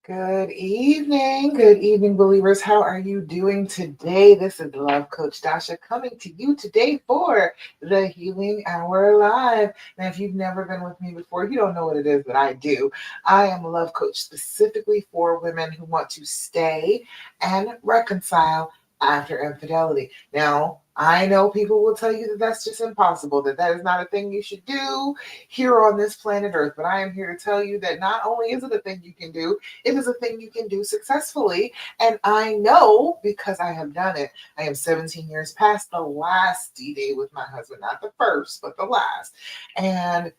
Good evening, believers. How are you doing today? This is Love Coach Dasha coming to you today for the Healing Hour Live. Now, if you've never been with me before, you don't know what it is, but I do. I am a love coach specifically for women who want to stay and reconcile after infidelity. Now, I know people will tell you that that's just impossible, that that is not a thing you should do here on this planet Earth. But I am here to tell you that not only is it a thing you can do, it is a thing you can do successfully. And I know because I have done it. I am 17 years past the last D-Day with my husband, not the first, but the last. And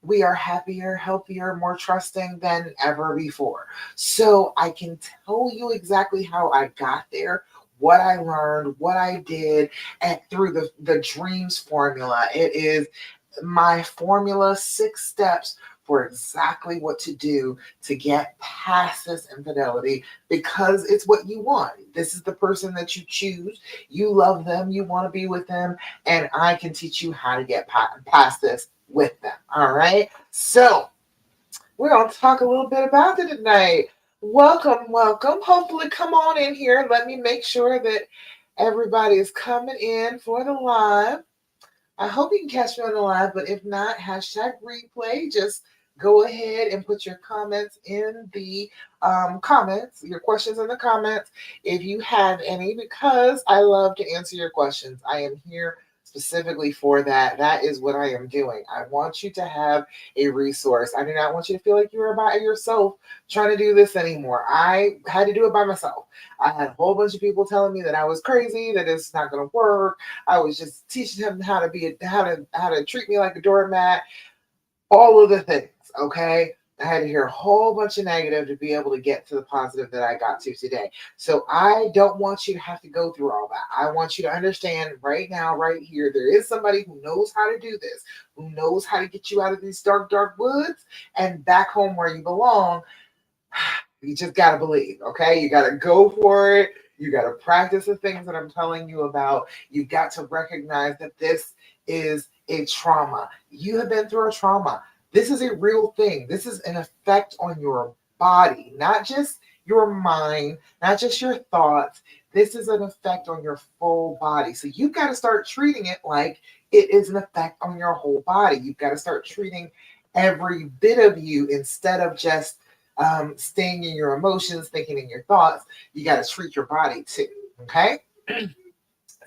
we are happier, healthier, more trusting than ever before. So I can tell you exactly how I got there, what I learned, what I did, and through the dreams formula. It is my formula, 6 steps for exactly what to do to get past this infidelity because it's what you want. This is the person that you choose. You love them. You want to be with them. And I can teach you how to get past this with them. All right. So we're going to talk a little bit about it tonight. Welcome, welcome. Hopefully, come on in here. Let me make sure that everybody is coming in for the live. I hope you can catch me on the live, but if not, hashtag replay. Just go ahead and put your comments in the comments, your questions in the comments if you have any, because I love to answer your questions. I am here specifically for that. That is what I am doing. I want you to have a resource. I do not want you to feel like you're by yourself trying to do this anymore. I had to do it by myself. I had a whole bunch of people telling me that I was crazy, that it's not going to work. I was just teaching him how to treat me like a doormat, all of the things. Okay. I had to hear a whole bunch of negative to be able to get to the positive that I got to today. So I don't want you to have to go through all that. I want you to understand right now, right here, there is somebody who knows how to do this, who knows how to get you out of these dark, dark woods and back home where you belong. You just got to believe, okay? You got to go for it. You got to practice the things that I'm telling you about. You got to recognize that this is a trauma. You have been through a trauma. This is a real thing. This is an effect on your body, not just your mind, not just your thoughts. This is an effect on your full body. So you've got to start treating it like it is an effect on your whole body. You've got to start treating every bit of you instead of just staying in your emotions, thinking in your thoughts. You got to treat your body too. Okay.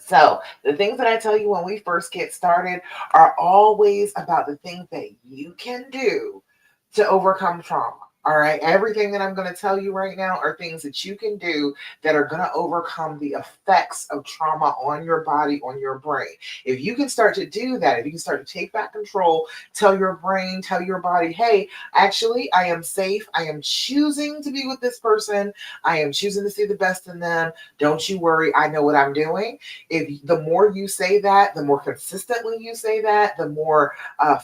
So the things that I tell you when we first get started are always about the things that you can do to overcome trauma. All right. Everything that I'm going to tell you right now are things that you can do that are going to overcome the effects of trauma on your body, on your brain. If you can start to do that, if you can start to take back control, tell your brain, tell your body, hey, actually, I am safe. I am choosing to be with this person. I am choosing to see the best in them. Don't you worry. I know what I'm doing. If the more you say that, the more consistently you say that, the more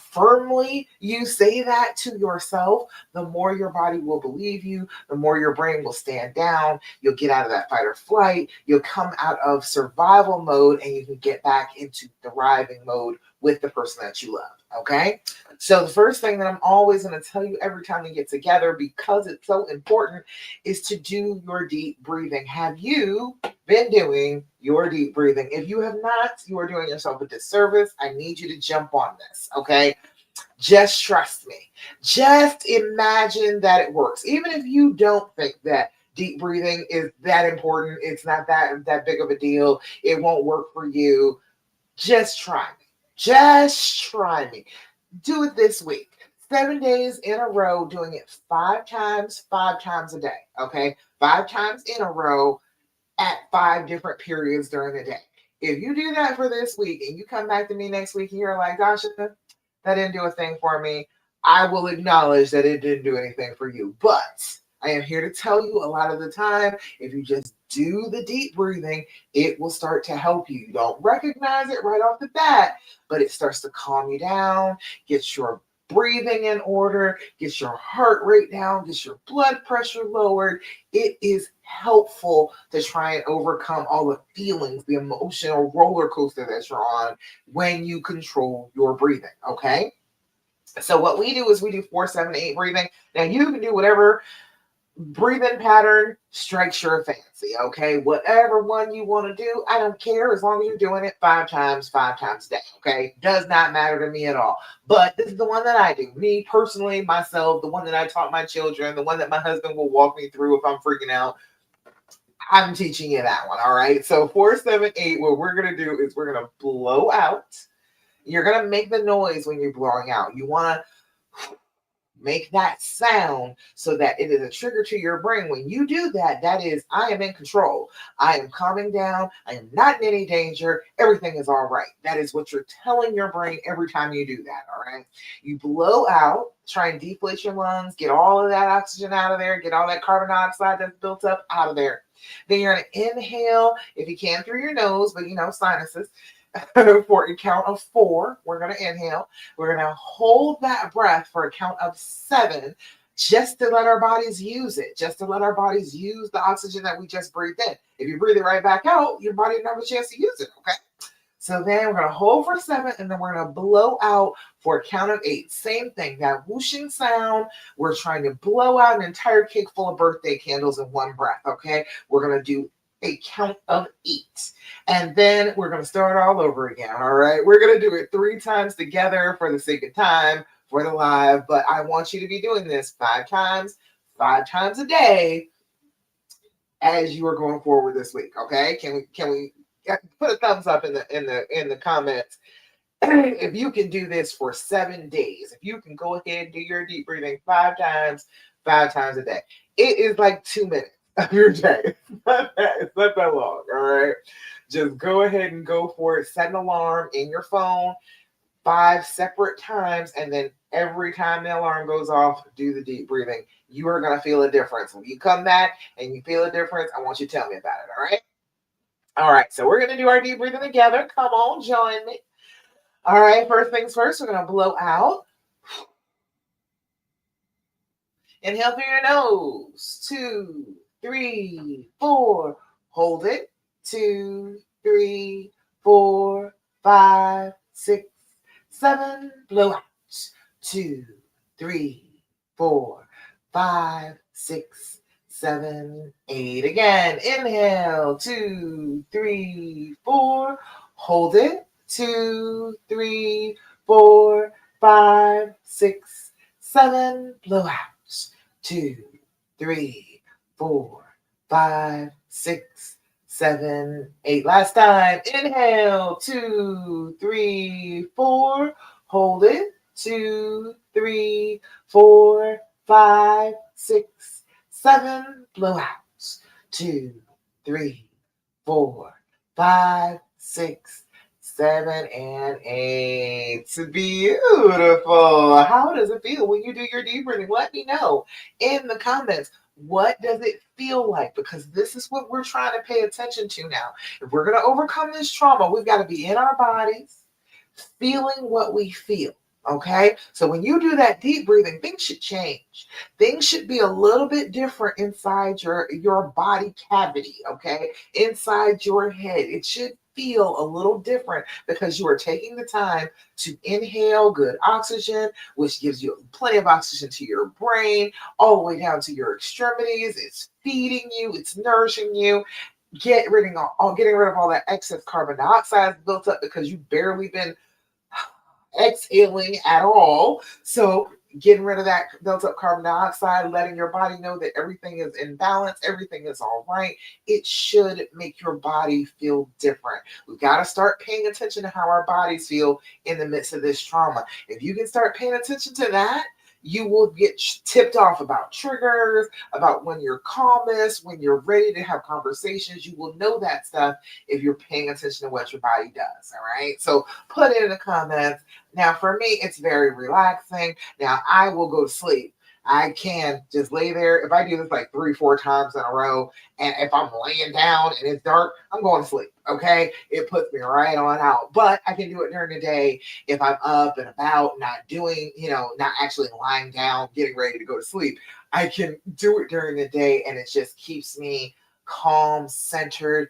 firmly you say that to yourself, the more your body will believe you, the more your brain will stand down. You'll get out of that fight or flight. You'll come out of survival mode and you can get back into thriving mode with the person that you love. Okay. So the first thing that I'm always going to tell you every time we get together, because it's so important, is to do your deep breathing. Have you been doing your deep breathing? If you have not, you are doing yourself a disservice. I need you to jump on this. Okay. Just trust me. Just imagine that it works. Even if you don't think that deep breathing is that important, it's not that big of a deal, it won't work for you. Just try me. Just try me. Do it this week. 7 days in a row, doing it 5 times a day. Okay. 5 times in a row at 5 different periods during the day. If you do that for this week and you come back to me next week and you're like, Dasha, that didn't do a thing for me, I will acknowledge that it didn't do anything for you. But I am here to tell you a lot of the time, if you just do the deep breathing, it will start to help you. You don't recognize it right off the bat, but it starts to calm you down, gets your breathing in order, gets your heart rate down, gets your blood pressure lowered. It is helpful to try and overcome all the feelings, the emotional roller coaster that you're on when you control your breathing. Okay. So what we do is we do 4, 7, 8 breathing. Now you can do whatever breathing pattern strikes your fancy, okay? Whatever one you want to do, I don't care as long as you're doing it 5 times a day, okay? Does not matter to me at all. But this is the one that I do. Me personally, myself, the one that I taught my children, the one that my husband will walk me through if I'm freaking out. I'm teaching you that one, all right? So 478, what we're going to do is we're going to blow out. You're going to make the noise when you're blowing out. You want to make that sound so that it is a trigger to your brain. When you do that, that is, I am in control. I am calming down. I am not in any danger. Everything is all right. That is what you're telling your brain every time you do that. All right. You blow out, try and deflate your lungs, get all of that oxygen out of there, get all that carbon dioxide that's built up out of there. Then you're going to inhale, if you can, through your nose, but sinuses. For a count of 4, we're going to inhale. We're going to hold that breath for a count of 7, just to let our bodies use it, just to let our bodies use the oxygen that we just breathed in. If you breathe it right back out, your body doesn't have a chance to use it, okay? So then we're going to hold for 7, and then we're going to blow out for a count of 8. Same thing, that whooshing sound. We're trying to blow out an entire cake full of birthday candles in one breath, okay? We're going to do a count of 8. And then we're going to start all over again, all right? We're going to do it 3 times together for the sake of time for the live, but I want you to be doing this 5 times a day as you are going forward this week, okay? Can we put a thumbs up in the comments if you can do this for 7 days? If you can go ahead and do your deep breathing 5 times a day. It is like 2 minutes of your day. It's not that long, all right? Just go ahead and go for it. Set an alarm in your phone 5 separate times, and then every time the alarm goes off, do the deep breathing. You are going to feel a difference. When you come back and you feel a difference, I want you to tell me about it, all right? All right, so we're going to do our deep breathing together. Come on, join me. All right, first things first, we're going to blow out. Inhale through your nose. 2, 3, 4. Hold it. 2, 3, 4, 5, 6, 7. Blow out. 2, 3, 4, 5, 6, 7, 8. Again. Inhale. 2, 3, 4. Hold it. 2, 3, 4, 5, 6, 7. Blow out. 2, 3, 4, 5, 6, 7, 8. Last time. Inhale. 2, 3, 4. Hold it. 2, 3, 4, 5, 6, 7. Blow out. 2, 3, 4, 5, 6, 7, and 8. Beautiful. How does it feel when you do your deep breathing? Let me know in the comments. What does it feel like? Because this is what we're trying to pay attention to now. If we're going to overcome this trauma, we've got to be in our bodies, feeling what we feel. Okay, so when you do that deep breathing, things should change. Things should be a little bit different inside your body cavity. Okay, inside your head, it should feel a little different because you are taking the time to inhale good oxygen, which gives you plenty of oxygen to your brain, all the way down to your extremities. It's feeding you, it's nourishing you. Getting rid of all that excess carbon dioxide built up because you've barely been exhaling at all. So getting rid of that built up carbon dioxide, letting your body know that everything is in balance, everything is all right. It should make your body feel different. We've got to start paying attention to how our bodies feel in the midst of this trauma. If you can start paying attention to that, you will get tipped off about triggers, about when you're calmest, when you're ready to have conversations. You will know that stuff if you're paying attention to what your body does. All right. So put it in the comments. Now, for me, it's very relaxing. Now, I will go to sleep. I can just lay there. If I do this like 3, 4 times in a row, and if I'm laying down and it's dark, I'm going to sleep. Okay. It puts me right on out. But I can do it during the day if I'm up and about, not doing, not actually lying down, getting ready to go to sleep. I can do it during the day, and it just keeps me calm, centered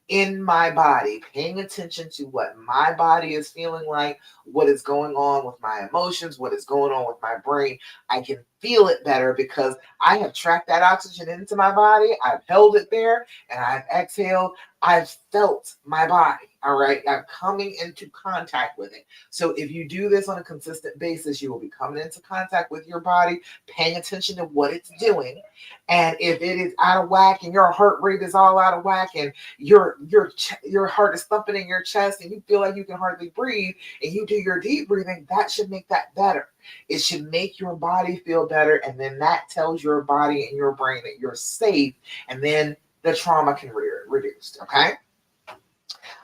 in my body, paying attention to what my body is feeling like, what is going on with my emotions, what is going on with my brain. I can feel it better because I have tracked that oxygen into my body. I've held it there and I've exhaled. I've felt my body. All right. I'm coming into contact with it. So if you do this on a consistent basis, you will be coming into contact with your body, paying attention to what it's doing. And if it is out of whack and your heart rate is all out of whack and your heart is thumping in your chest and you feel like you can hardly breathe and you do your deep breathing, that should make that better. It should make your body feel better. And then that tells your body and your brain that you're safe. And then the trauma can be reduced. Okay.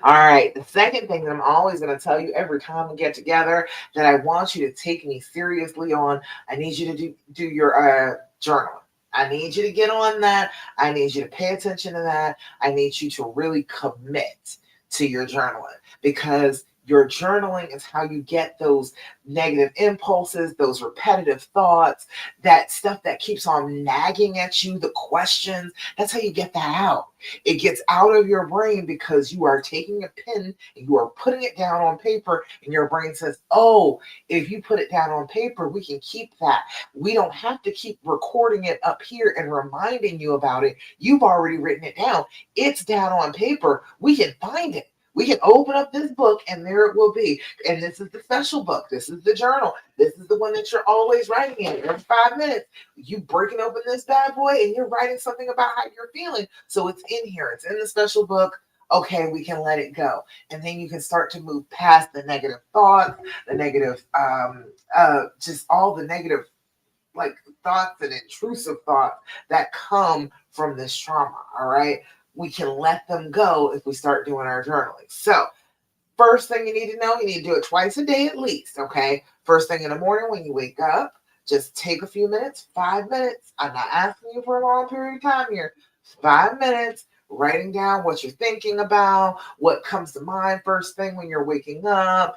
All right. The second thing that I'm always going to tell you every time we get together that I want you to take me seriously on, I need you to do your journaling. I need you to get on that. I need you to pay attention to that. I need you to really commit to your journaling because your journaling is how you get those negative impulses, those repetitive thoughts, that stuff that keeps on nagging at you, the questions. That's how you get that out. It gets out of your brain because you are taking a pen and you are putting it down on paper, and your brain says, oh, if you put it down on paper, we can keep that. We don't have to keep recording it up here and reminding you about it. You've already written it down. It's down on paper. We can find it. We can open up this book and there it will be. And this is the special book. This is the journal. This is the one that you're always writing in every 5 minutes. You breaking open this bad boy and you're writing something about how you're feeling. So it's in here. It's in the special book. Okay, we can let it go. And then you can start to move past the negative thoughts, the negative, just all the negative like thoughts and intrusive thoughts that come from this trauma. All right. We can let them go if we start doing our journaling. So, first thing you need to know, you need to do it twice a day at least. Okay. First thing in the morning when you wake up, just take a few minutes, 5 minutes. I'm not asking you for a long period of time here. 5 minutes, writing down what you're thinking about, what comes to mind first thing when you're waking up,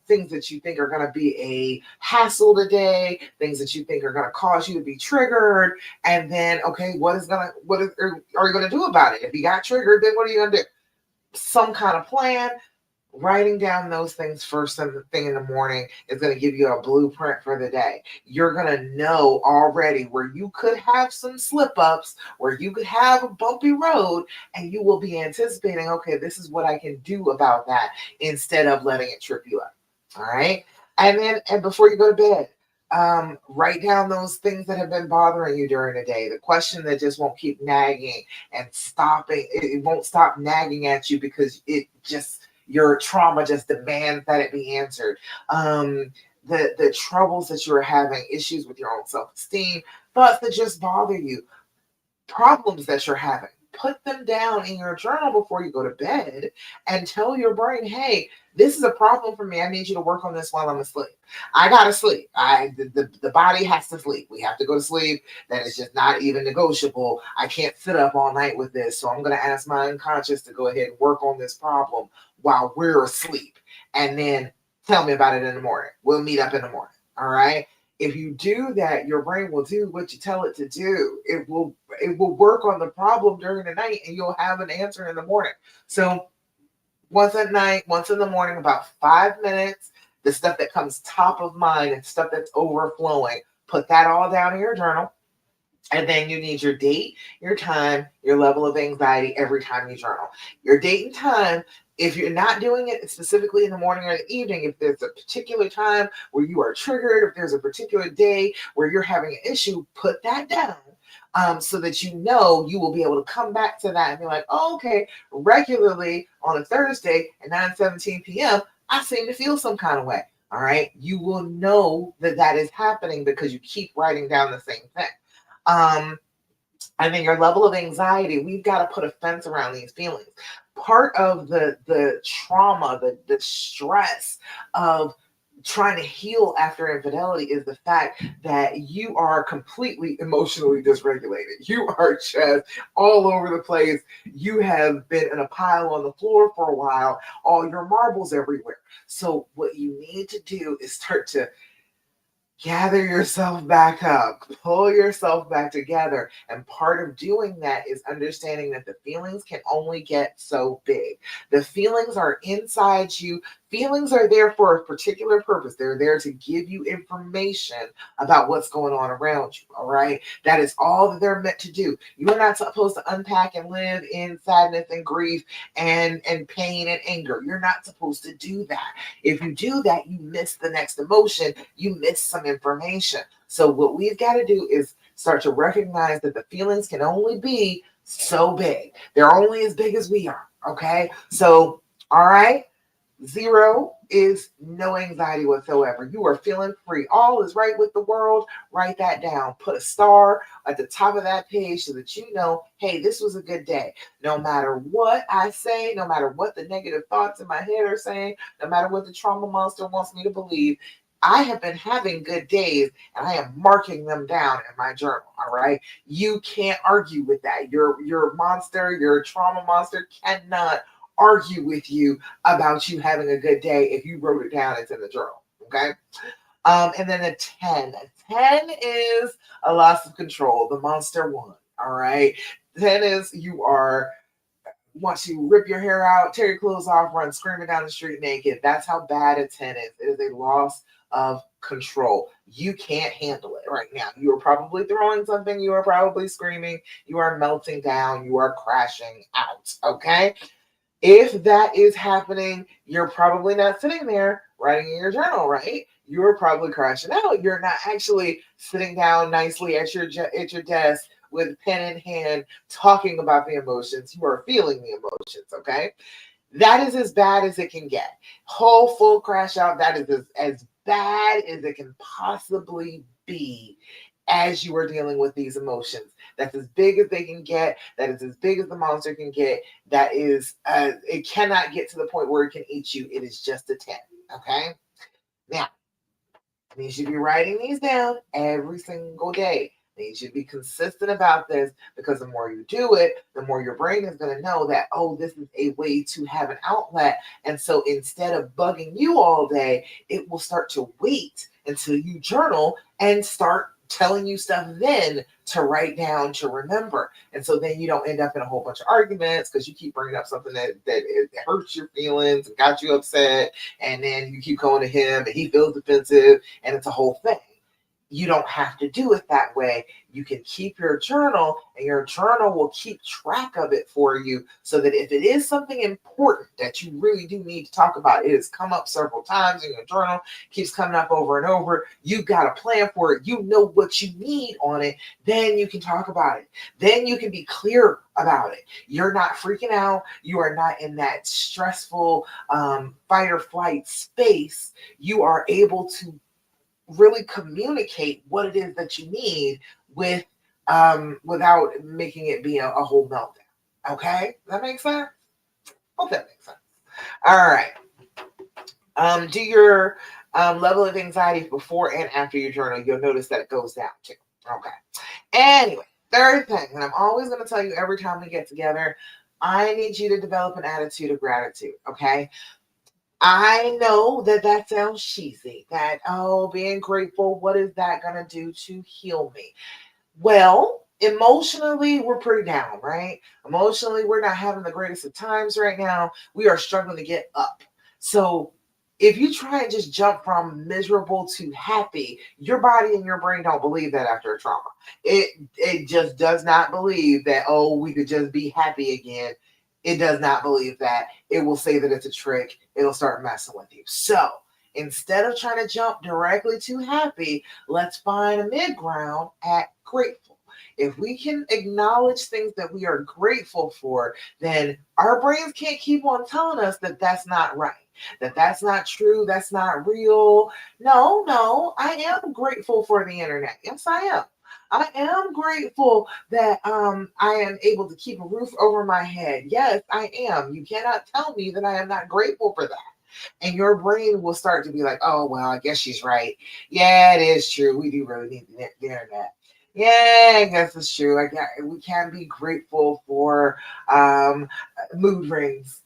things that you think are going to be a hassle today, things that you think are going to cause you to be triggered, and then okay, are you going to do about it? If you got triggered, then what are you going to do? Some kind of plan. Writing down those things first thing in the morning is going to give you a blueprint for the day. You're going to know already where you could have some slip ups, where you could have a bumpy road, and you will be anticipating, okay, this is what I can do about that instead of letting it trip you up. All right. And before you go to bed, write down those things that have been bothering you during the day, the question that just won't keep nagging and stopping. It won't stop nagging at you because your trauma just demands that it be answered. The troubles that you're having, issues with your own self-esteem, thoughts that just bother you, problems that you're having. Put them down in your journal before you go to bed and tell your brain, hey, this is a problem for me. I need you to work on this while I'm asleep. I gotta sleep. The body has to sleep. We have to go to sleep. That is just not even negotiable. I can't sit up all night with this. So I'm gonna ask my unconscious to go ahead and work on this problem while we're asleep. And then tell me about it in the morning. We'll meet up in the morning. All right. If you do that, your brain will do what you tell it to do. It will work on the problem during the night and you'll have an answer in the morning. So once at night, once in the morning, about 5 minutes, the stuff that comes top of mind and stuff that's overflowing, put that all down in your journal. And then you need your date, your time, your level of anxiety every time you journal. Your date and time, if you're not doing it specifically in the morning or the evening, if there's a particular time where you are triggered, if there's a particular day where you're having an issue, put that down. So that you know you will be able to come back to that and be like, oh, okay, regularly on a Thursday at 9:17 p.m., I seem to feel some kind of way. All right. You will know that that is happening because you keep writing down the same thing. And then your level of anxiety, we've got to put a fence around these feelings. Part of the trauma, the stress of trying to heal after infidelity is the fact that you are completely emotionally dysregulated. You are just all over the place. You have been in a pile on the floor for a while, all your marbles everywhere. So what you need to do is start to gather yourself back up, pull yourself back together. And part of doing that is understanding that the feelings can only get so big. The feelings are inside you Feelings are there for a particular purpose. They're there to give you information about what's going on around you. All right. That is all that they're meant to do. You are not supposed to unpack and live in sadness and grief and pain and anger. You're not supposed to do that. If you do that, you miss the next emotion. You miss some information. So what we've got to do is start to recognize that the feelings can only be so big. They're only as big as we are. Okay. So, all right. Zero is no anxiety whatsoever. You are feeling free. All is right with the world. Write that down. Put a star at the top of that page so that you know, hey, this was a good day. No matter what I say, no matter what the negative thoughts in my head are saying, no matter what the trauma monster wants me to believe, I have been having good days and I am marking them down in my journal. All right. You can't argue with that. Your monster, your trauma monster cannot argue with you about you having a good day if you wrote it down. It's in the journal. Okay. And then a 10. A 10 is a loss of control. The monster one. All right. 10 is you are want to rip your hair out, tear your clothes off, run screaming down the street naked. That's how bad a 10 is. It is a loss of control. You can't handle it right now. You are probably throwing something. You are probably screaming. You are melting down. You are crashing out. Okay. If that is happening, you're probably not sitting there writing in your journal, right? You're probably crashing out. You're not actually sitting down nicely at your desk with pen in hand talking about the emotions. You are feeling the emotions, okay? That is as bad as it can get. Whole full crash out, that is as bad as it can possibly be as you are dealing with these emotions. That's as big as they can get. That is as big as the monster can get. That is, it cannot get to the point where it can eat you. It is just a 10. Okay. Now, you should be writing these down every single day. You should be consistent about this because the more you do it, the more your brain is going to know that, oh, this is a way to have an outlet. And so instead of bugging you all day, it will start to wait until you journal and start telling you stuff then to write down to remember. And so then you don't end up in a whole bunch of arguments because you keep bringing up something that it hurts your feelings and got you upset. And then you keep going to him and he feels defensive and it's a whole thing. You don't have to do it that way. You can keep your journal and your journal will keep track of it for you so that if it is something important that you really do need to talk about, it has come up several times in your journal, keeps coming up over and over. You've got a plan for it. You know what you need on it. Then you can talk about it. Then you can be clear about it. You're not freaking out. You are not in that stressful fight or flight space. You are able to really communicate what it is that you need with without making it be a whole meltdown. Okay, that makes sense. Hope that makes sense. All right. Do your level of anxiety before and after your journal. You'll notice that it goes down too. Okay. Anyway, third thing, and I'm always going to tell you every time we get together, I need you to develop an attitude of gratitude. Okay. I know that that sounds cheesy, that, oh, being grateful, what is that going to do to heal me? Well, emotionally, we're pretty down, right? Emotionally, we're not having the greatest of times right now. We are struggling to get up. So if you try and just jump from miserable to happy, your body and your brain don't believe that after a trauma. It just does not believe that, oh, we could just be happy again. It does not believe that. It will say that it's a trick. It'll start messing with you. So instead of trying to jump directly to happy, let's find a mid ground at grateful. If we can acknowledge things that we are grateful for, then our brains can't keep on telling us that that's not right, that that's not true, that's not real. No, I am grateful for the internet. Yes, I am. I am grateful that I am able to keep a roof over my head. Yes, I am. You cannot tell me that I am not grateful for that. And your brain will start to be like, oh, well, I guess she's right. Yeah, it is true. We do really need the internet. Yeah, I guess it's true. We can be grateful for mood rings.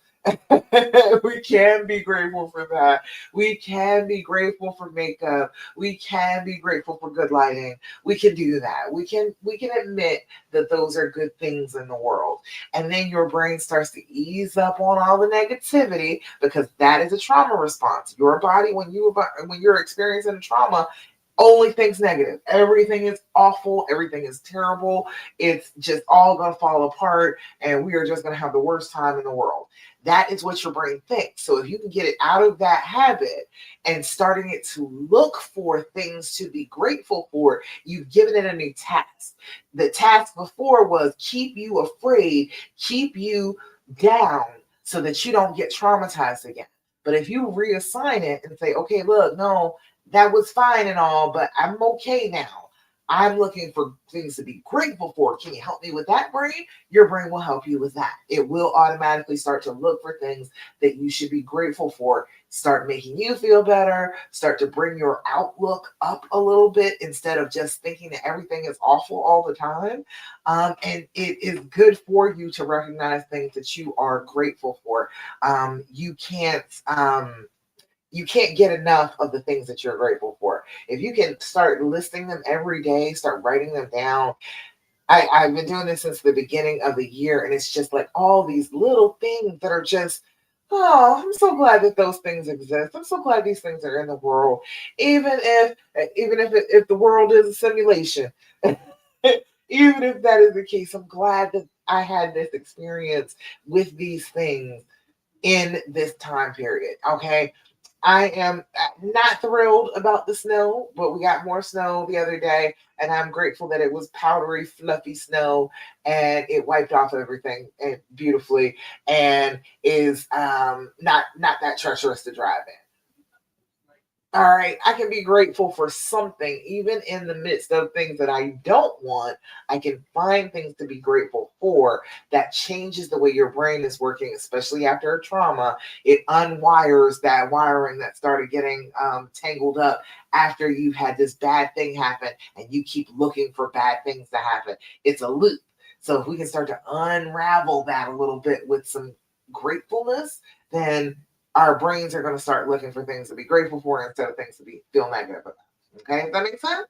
We can be grateful for that. We can be grateful for makeup. We can be grateful for good lighting. We can do that. We can admit that those are good things in the world. And then your brain starts to ease up on all the negativity because that is a trauma response. Your body when you're experiencing a trauma only thinks negative. Everything is awful. Everything is terrible. It's just all going to fall apart, and we are just going to have the worst time in the world. That is what your brain thinks. So if you can get it out of that habit and starting it to look for things to be grateful for, you've given it a new task. The task before was keep you afraid, keep you down so that you don't get traumatized again. But if you reassign it and say, okay, look, no, that was fine and all, but I'm okay now. I'm looking for things to be grateful for. Can you help me with that, brain? Your brain will help you with that. It will automatically start to look for things that you should be grateful for, start making you feel better, start to bring your outlook up a little bit instead of just thinking that everything is awful all the time. And it is good for you to recognize things that you are grateful for. You can't get enough of the things that you're grateful for. If you can start listing them every day, start writing them down. I've been doing this since the beginning of the year, and it's just like all these little things that are just, oh, I'm so glad that those things exist. I'm so glad these things are in the world, even if the world is a simulation. Even if that is the case, I'm glad that I had this experience with these things in this time period. Okay. I am not thrilled about the snow, but we got more snow the other day, and I'm grateful that it was powdery, fluffy snow, and it wiped off everything beautifully, and is not that treacherous to drive in. All right, I can be grateful for something, even in the midst of things that I don't want. I can find things to be grateful for that changes the way your brain is working, especially after a trauma. It unwires that wiring that started getting tangled up after you've had this bad thing happen and you keep looking for bad things to happen. It's a loop. So if we can start to unravel that a little bit with some gratefulness, then our brains are going to start looking for things to be grateful for instead of things to be feel negative about. Okay, does that make sense?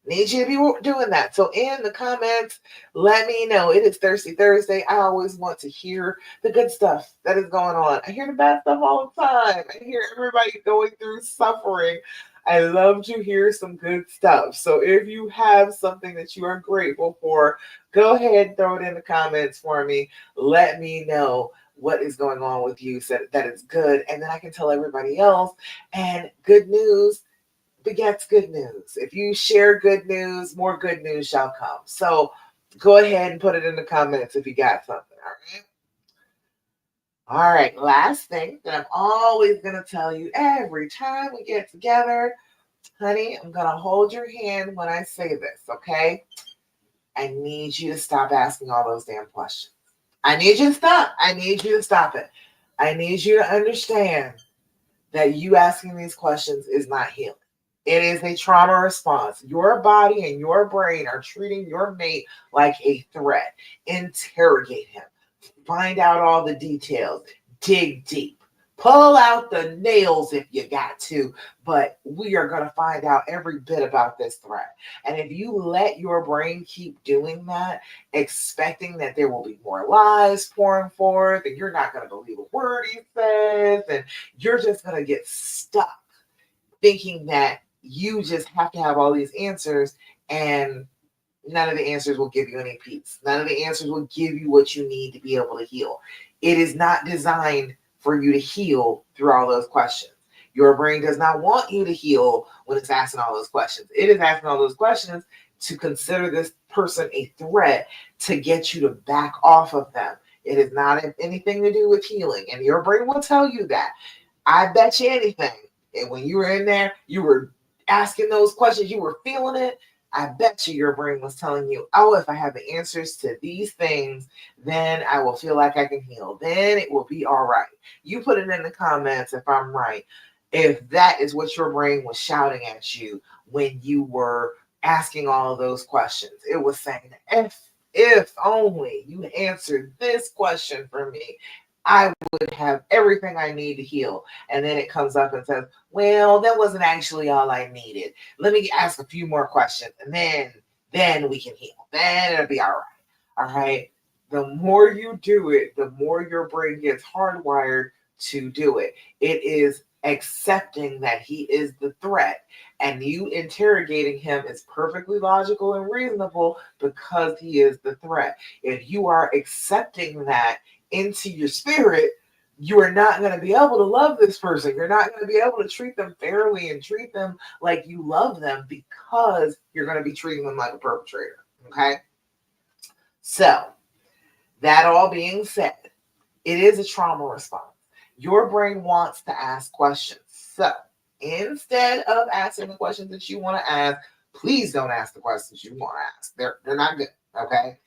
Need you to be doing that. So in the comments, let me know. It is Thirsty Thursday. I always want to hear the good stuff that is going on. I hear the bad stuff all the time. I hear everybody going through suffering. I love to hear some good stuff. So if you have something that you are grateful for, go ahead and throw it in the comments for me. Let me know what is going on with you so that is good. And then I can tell everybody else. And good news begets good news. If you share good news, more good news shall come. So go ahead and put it in the comments if you got something. All right. All right. Last thing that I'm always going to tell you every time we get together, honey, I'm going to hold your hand when I say this. Okay. I need you to stop asking all those damn questions. I need you to stop. I need you to stop it. I need you to understand that you asking these questions is not healing. It is a trauma response. Your body and your brain are treating your mate like a threat. Interrogate him. Find out all the details. Dig deep. Pull out the nails if you got to, but we are going to find out every bit about this threat. And if you let your brain keep doing that, expecting that there will be more lies pouring forth, and you're not going to believe a word he says, and you're just going to get stuck thinking that you just have to have all these answers, and none of the answers will give you any peace. None of the answers will give you what you need to be able to heal. It is not designed for you to heal through all those questions. Your brain does not want you to heal when it's asking all those questions. It is asking all those questions to consider this person a threat to get you to back off of them. It is not anything to do with healing. And your brain will tell you that. I bet you anything. And when you were in there, you were asking those questions, you were feeling it. I bet you your brain was telling you, oh, if I have the answers to these things, then I will feel like I can heal. Then it will be all right. You put it in the comments if I'm right. If that is what your brain was shouting at you when you were asking all of those questions, it was saying, if only you answered this question for me, I would have everything I need to heal. And then it comes up and says, well, that wasn't actually all I needed. Let me ask a few more questions and then we can heal. Then it'll be all right. All right. The more you do it, the more your brain gets hardwired to do it. It is accepting that he is the threat, and you interrogating him is perfectly logical and reasonable because he is the threat. If you are accepting that into your spirit, you are not going to be able to love this person. You're not going to be able to treat them fairly and treat them like you love them because you're going to be treating them like a perpetrator. Okay? So, that all being said, it is a trauma response. Your brain wants to ask questions. So, instead of asking the questions that you want to ask, please don't ask the questions you want to ask. They're not good. Okay?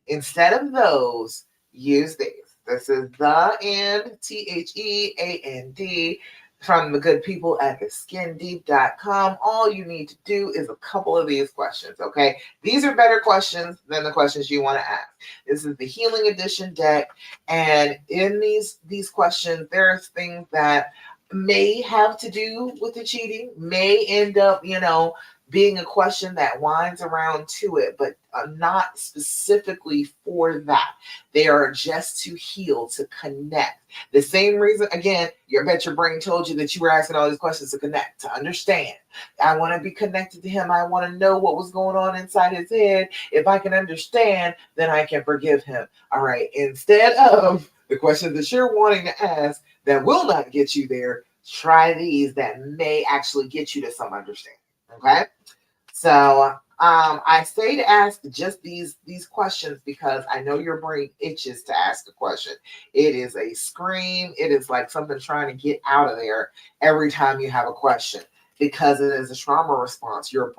Instead of those, use these. This is the and THEAND from the good people at theskindeep.com. All you need to do is a couple of these questions, okay? These are better questions than the questions you want to ask. This is the Healing Edition deck, and in these questions, there's things that may have to do with the cheating, may end up, being a question that winds around to it, but not specifically for that. They are just to heal, to connect. The same reason, again, I bet your brain told you that you were asking all these questions to connect, to understand. I want to be connected to him. I want to know what was going on inside his head. If I can understand, then I can forgive him. All right. Instead of the questions that you're wanting to ask that will not get you there, try these that may actually get you to some understanding. Okay? So I say to ask just these questions because I know your brain itches to ask a question. It is a scream. It is like something trying to get out of there every time you have a question because it is a trauma response. Your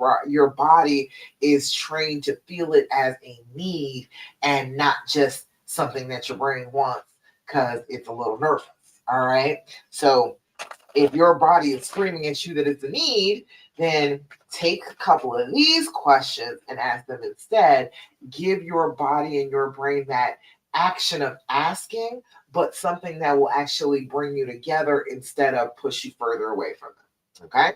body is trained to feel it as a need and not just something that your brain wants because it's a little nervous. All right. So if your body is screaming at you that it's a need, then take a couple of these questions and ask them instead. Give your body and your brain that action of asking, but something that will actually bring you together instead of push you further away from them. Okay?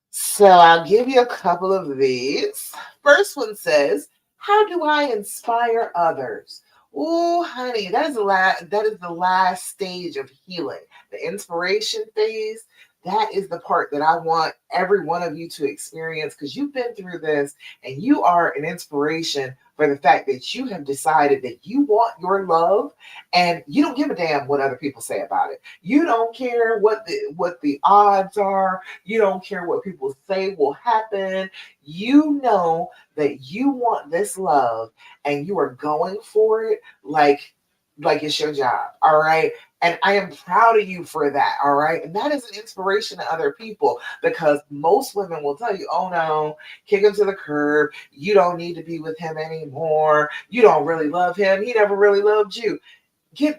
So I'll give you a couple of these. First one says, how do I inspire others? Oh, honey, that is the last stage of healing. The inspiration phase, that is the part that I want every one of you to experience because you've been through this and you are an inspiration for the fact that you have decided that you want your love and you don't give a damn what other people say about it. You don't care what the odds are. You don't care what people say will happen. You know that you want this love and you are going for it like it's your job. All right. And I am proud of you for that. All right. And that is an inspiration to other people because most women will tell you, oh no, kick him to the curb. You don't need to be with him anymore. You don't really love him. He never really loved you.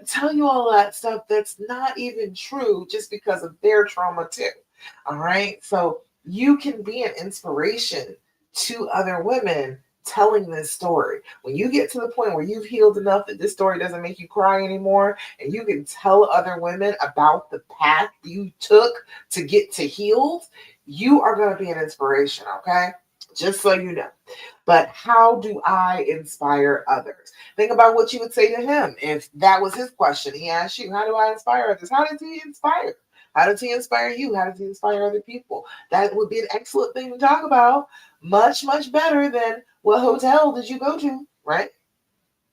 Tell you all that stuff that's not even true just because of their trauma too. All right. So you can be an inspiration to other women telling this story. When you get to the point where you've healed enough that this story doesn't make you cry anymore, and you can tell other women about the path you took to get to healed, you are going to be an inspiration, okay? Just so you know. But how do I inspire others? Think about what you would say to him if that was his question. He asked you, how do I inspire others? How does he inspire? How does he inspire you? How does he inspire other people? That would be an excellent thing to talk about. Much, much better than what hotel did you go to, right?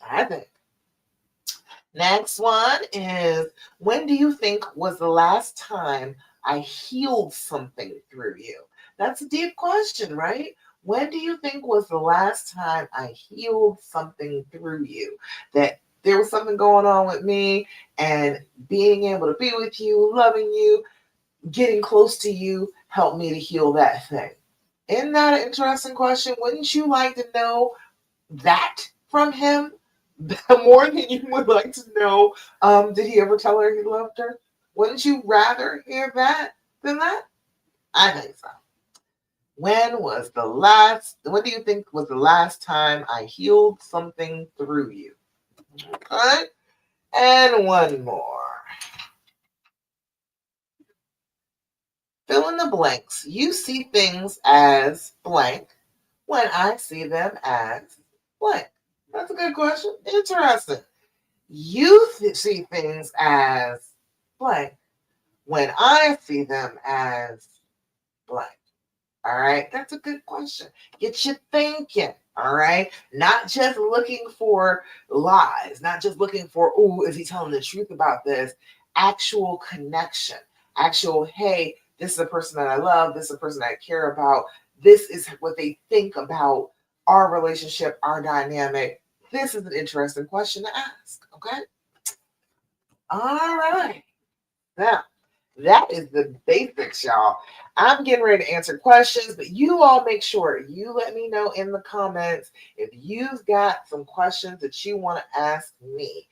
I think. Next one is, when do you think was the last time I healed something through you? That's a deep question, right? When do you think was the last time I healed something through you? That there was something going on with me and being able to be with you, loving you, getting close to you helped me to heal that thing. Isn't that an interesting question? Wouldn't you like to know that from him more than you would like to know? Did he ever tell her he loved her? Wouldn't you rather hear that than that? I think so. When do you think was the last time I healed something through you? Okay. And one more. Fill in the blanks. You see things as blank when I see them as blank. That's a good question. Interesting. You see things as blank when I see them as blank. All right, that's a good question. Get you thinking. All right, not just looking for lies, not just looking for, oh, is he telling the truth about this? Actual connection, actual, hey, this is a person that I love, this is a person I care about, this is what they think about our relationship, our dynamic. This is an interesting question to ask. Okay, all right. Now, that is the basics, y'all. I'm getting ready to answer questions, but you all make sure you let me know in the comments if you've got some questions that you want to ask me.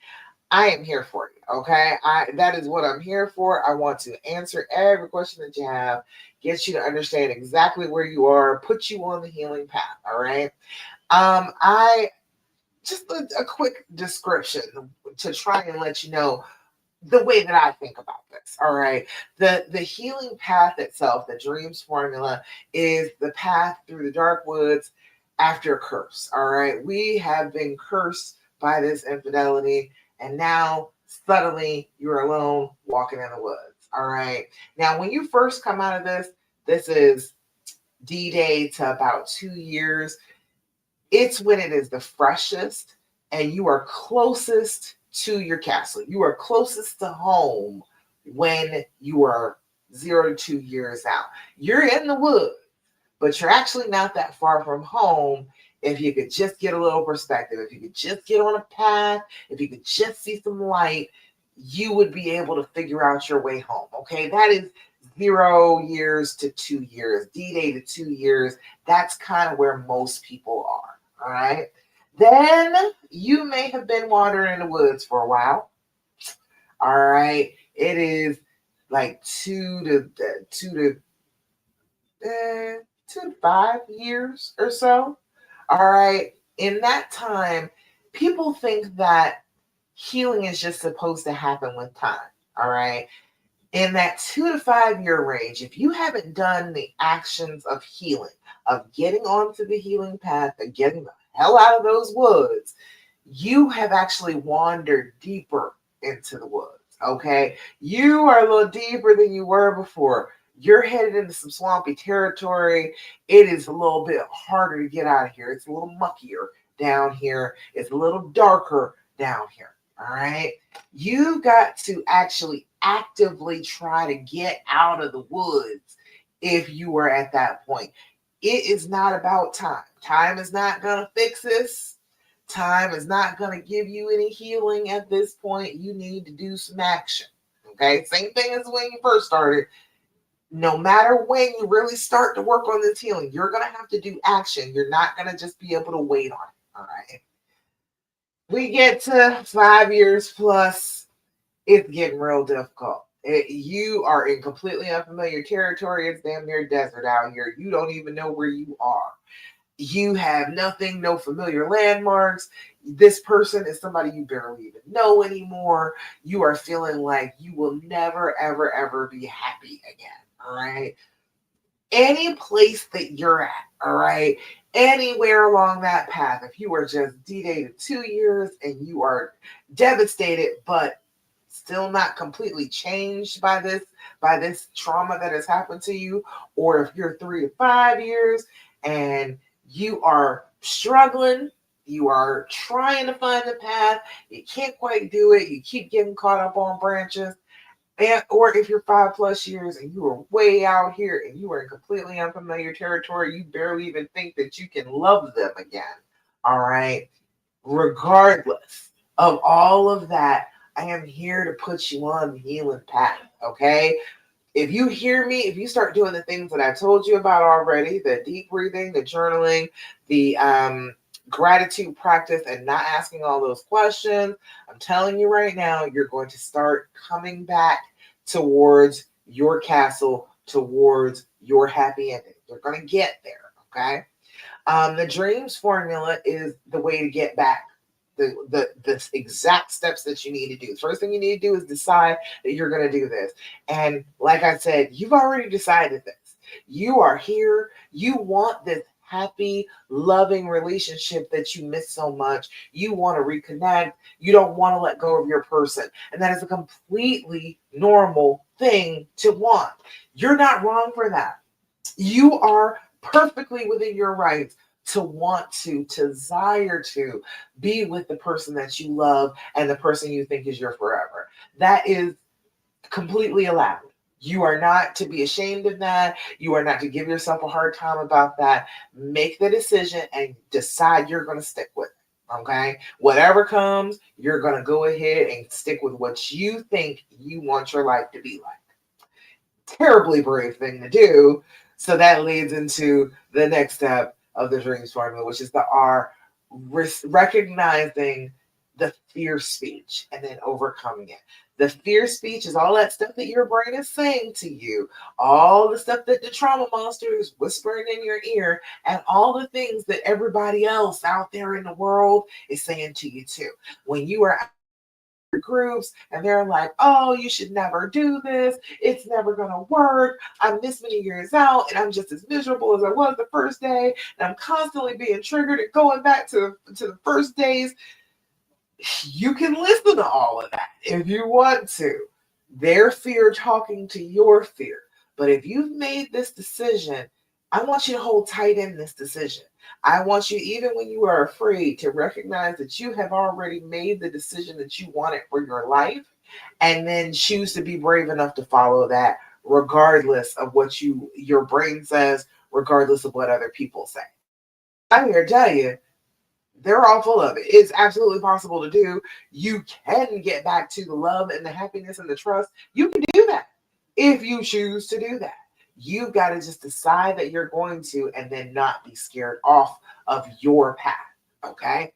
I am here for you, okay? That is what I'm here for. I want to answer every question that you have, get you to understand exactly where you are, put you on the healing path, all right? I just a quick description to try and let you know the way that I think about this. All right. The healing path itself, the dreams formula, is the path through the dark woods after a curse. All right. We have been cursed by this infidelity, and now suddenly you're alone walking in the woods. All right. Now, when you first come out of this is D-Day to about 2 years. It's when it is the freshest and you are closest to your castle. You are closest to home when you are 0 to 2 years out. You're in the woods, but you're actually not that far from home. If you could just get a little perspective, if you could just get on a path, if you could just see some light, you would be able to figure out your way home. Okay, that is 0 years to 2 years, D-Day to 2 years. That's kind of where most people are. All right. Then you may have been wandering in the woods for a while. All right. It is like 2 to 5 years or so. All right. In that time, people think that healing is just supposed to happen with time. All right. In that 2 to 5 year range, if you haven't done the actions of healing, of getting onto the healing path and getting the hell out of those woods, you have actually wandered deeper into the woods. Okay. You are a little deeper than you were before. You're headed into some swampy territory. It is a little bit harder to get out of here. It's a little muckier down here. It's a little darker down here. All right. You got to actually actively try to get out of the woods if you were at that point. It is not about time. Time is not going to fix this. Time is not going to give you any healing at this point. You need to do some action. Okay. Same thing as when you first started. No matter when you really start to work on this healing, you're going to have to do action. You're not going to just be able to wait on it. All right. We get to 5 years plus, it's getting real difficult. You are in completely unfamiliar territory. It's damn near desert out here. You don't even know where you are. You have nothing, no familiar landmarks. This person is somebody you barely even know anymore. You are feeling like you will never, ever, ever be happy again. All right. Any place that you're at, all right, anywhere along that path, if you are just D-Day to 2 years and you are devastated, but still not completely changed by this trauma that has happened to you, or if you're 3 to 5 years and you are struggling, you are trying to find the path, you can't quite do it, you keep getting caught up on branches, and or if you're 5 plus years and you are way out here and you are in completely unfamiliar territory, you barely even think that you can love them again. All right. Regardless of all of that, I am here to put you on the healing path. Okay. If you hear me, if you start doing the things that I told you about already, the deep breathing, the journaling, the gratitude practice, and not asking all those questions, I'm telling you right now, you're going to start coming back towards your castle, towards your happy ending. You're going to get there. Okay. The dreams formula is the way to get back the exact steps that you need to do. The first thing you need to do is decide that you're going to do this. And like I said, you've already decided this. You are here. You want this happy, loving relationship that you miss so much. You want to reconnect. You don't want to let go of your person. And that is a completely normal thing to want. You're not wrong for that. You are perfectly within your rights to want to desire to be with the person that you love and the person you think is your forever. That is completely allowed. You are not to be ashamed of that. You are not to give yourself a hard time about that. Make the decision and decide you're going to stick with it. Okay? Whatever comes, you're going to go ahead and stick with what you think you want your life to be like. Terribly brave thing to do. So that leads into the next step of the dreams formula, which is the R, recognizing the fear speech and then overcoming it. The fear speech is all that stuff that your brain is saying to you, all the stuff that the trauma monster is whispering in your ear, and all the things that everybody else out there in the world is saying to you too. When you are groups and they're like, oh, you should never do this, it's never gonna work, I'm this many years out and I'm just as miserable as I was the first day, and I'm constantly being triggered and going back to the first days. You can listen to all of that if you want to. Their fear talking to your fear. But if you've made this decision, I want you to hold tight in this decision. I want you, even when you are afraid, to recognize that you have already made the decision that you wanted for your life, and then choose to be brave enough to follow that, regardless of what your brain says, regardless of what other people say. I'm here to tell you, they're all full of it. It's absolutely possible to do. You can get back to the love and the happiness and the trust. You can do that if you choose to do that. You've got to just decide that you're going to, and then not be scared off of your path. Okay.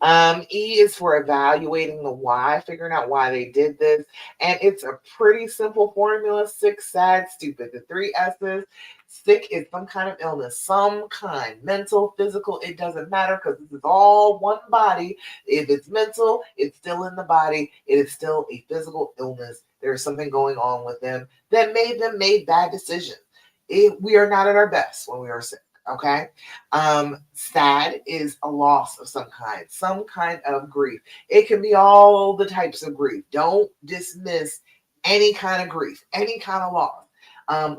E is for evaluating the why, figuring out why they did this. And it's a pretty simple formula: sick, sad, stupid. The three S's. Sick is some kind of illness, some kind, mental, physical, it doesn't matter, because this is all one body. If it's mental, it's still in the body. It is still a physical illness. There's something going on with them that made them make bad decisions. We are not at our best when we are sick. Okay. Sad is a loss of some kind of grief. It can be all the types of grief. Don't dismiss any kind of grief, any kind of loss.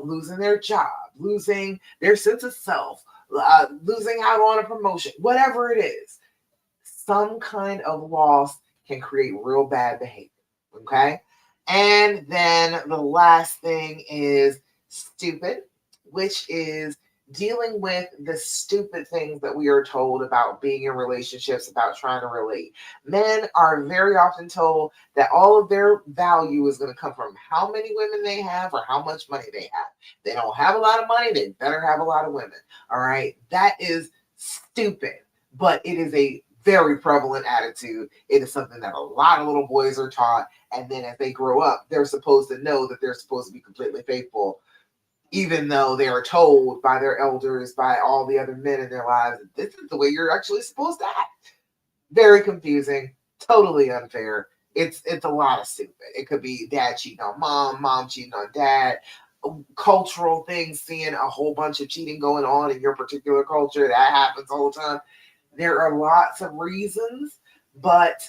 Losing their job, losing their sense of self, losing out on a promotion, whatever it is, some kind of loss can create real bad behavior. Okay. And then the last thing is stupid, which is dealing with the stupid things that we are told about being in relationships, about trying to relate. Men are very often told that all of their value is going to come from how many women they have or how much money they have. They don't have a lot of money, they better have a lot of women. All right. That is stupid, but it is a very prevalent attitude. It is something that a lot of little boys are taught. And then as they grow up, they're supposed to know that they're supposed to be completely faithful, even though they are told by their elders, by all the other men in their lives, that this is the way you're actually supposed to act. Very confusing, totally unfair. It's a lot of stupid. It could be dad cheating on mom, mom cheating on dad, cultural things, seeing a whole bunch of cheating going on in your particular culture. That happens all the time. There are lots of reasons, but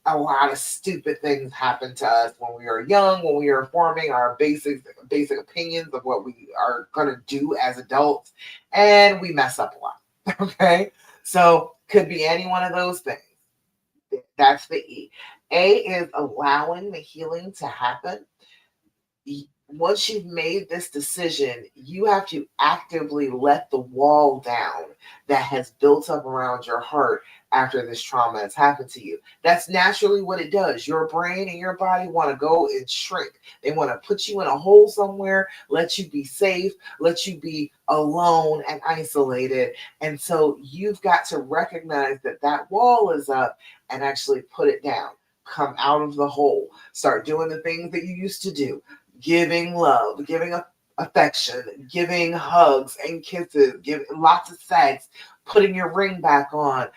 a lot of stupid things happen to us when we are young, when we are forming our basic opinions of what we are going to do as adults, and we mess up a lot. Okay, so could be any one of those things. That's the E. A is allowing the healing to happen. Once you've made this decision, you have to actively let the wall down that has built up around your heart after this trauma has happened to you. That's naturally what it does. Your brain and your body want to go and shrink. They want to put you in a hole somewhere, let you be safe, let you be alone and isolated. And so you've got to recognize that that wall is up and actually put it down. Come out of the hole. Start doing the things that you used to do. Giving love, giving affection, giving hugs and kisses, giving lots of sex, putting your ring back on,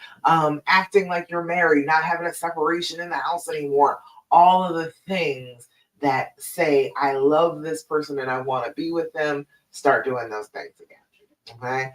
acting like you're married, not having a separation in the house anymore. All of the things that say, I love this person and I want to be with them, start doing those things again. Okay.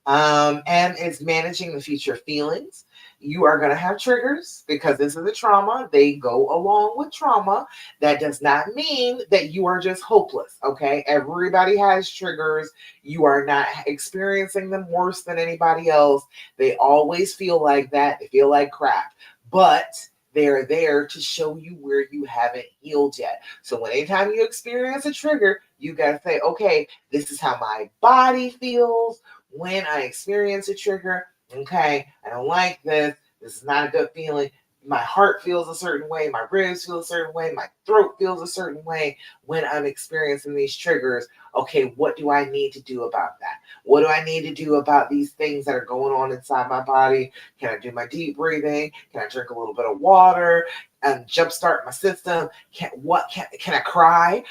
And it's managing the future feelings. You are going to have triggers because this is a trauma. They go along with trauma. That does not mean that you are just hopeless. Okay. Everybody has triggers. You are not experiencing them worse than anybody else. They always feel like that. They feel like crap. But they're there to show you where you haven't healed yet. So anytime you experience a trigger, you got to say, okay, this is how my body feels when I experience a trigger. Okay, I don't like this. This is not a good feeling. My heart feels a certain way. My ribs feel a certain way. My throat feels a certain way when I'm experiencing these triggers. Okay, what do I need to do about that? What do I need to do about these things that are going on inside my body? Can I do my deep breathing? Can I drink a little bit of water and jumpstart my system? Can I cry?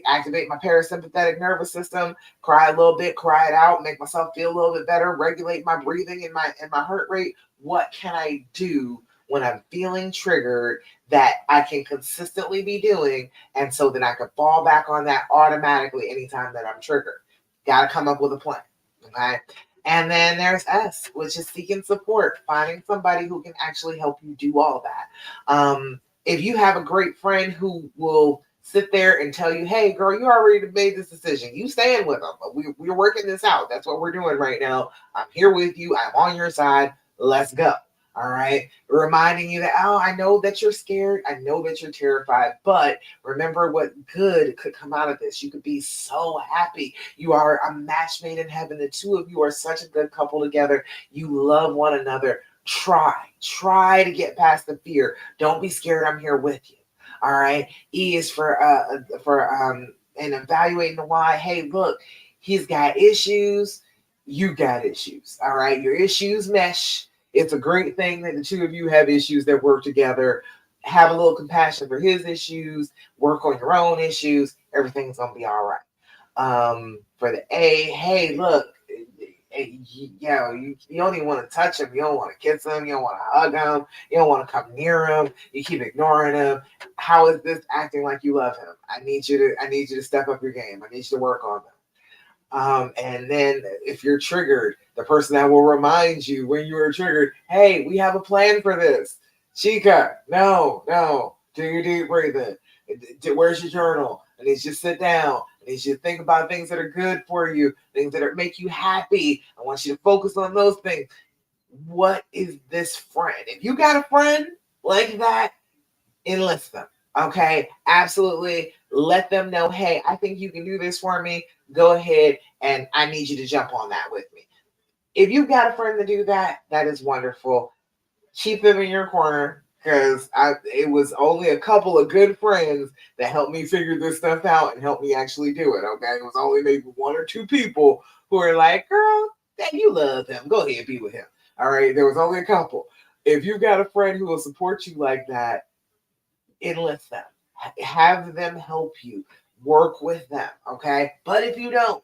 Activate my parasympathetic nervous system, cry a little bit, cry it out, make myself feel a little bit better, regulate my breathing and my heart rate. What can I do when I'm feeling triggered that I can consistently be doing, and so that I can fall back on that automatically anytime that I'm triggered? Got to come up with a plan. Okay. And then there's S, which is seeking support, finding somebody who can actually help you do all that. If you have a great friend who will sit there and tell you, hey, girl, you already made this decision. You stand with them. We're working this out. That's what we're doing right now. I'm here with you. I'm on your side. Let's go. All right. Reminding you that, oh, I know that you're scared. I know that you're terrified, but remember what good could come out of this. You could be so happy. You are a match made in heaven. The two of you are such a good couple together. You love one another. Try to get past the fear. Don't be scared. I'm here with you. All right. E is for and evaluating the why. Hey, look, he's got issues. You got issues. All right. Your issues mesh. It's a great thing that the two of you have issues that work together. Have a little compassion for his issues. Work on your own issues. Everything's gonna be all right. For the A, hey, look, you don't even want to touch him. You don't want to kiss him. You don't want to hug him. You don't want to come near him. You keep ignoring him. How is this acting like you love him? I need you to step up your game. I need you to work on them. And then if you're triggered, the person that will remind you when you are triggered, hey, we have a plan for this. Chica, no, do your deep breathing. Where's your journal? I need you to sit down. I need you to think about things that are good for you, things that make you happy. I want you to focus on those things. What is this friend? If you got a friend like that, enlist them. Okay, absolutely. Let them know, hey, I think you can do this for me. Go ahead, and I need you to jump on that with me. If you've got a friend to do that, that is wonderful. Keep them in your corner, because it was only a couple of good friends that helped me figure this stuff out and helped me actually do it. Okay, it was only maybe one or two people who are like, girl, that you love him. Go ahead, be with him. All right, there was only a couple. If you've got a friend who will support you like that, enlist them, have them help you, work with them. Okay. But if you don't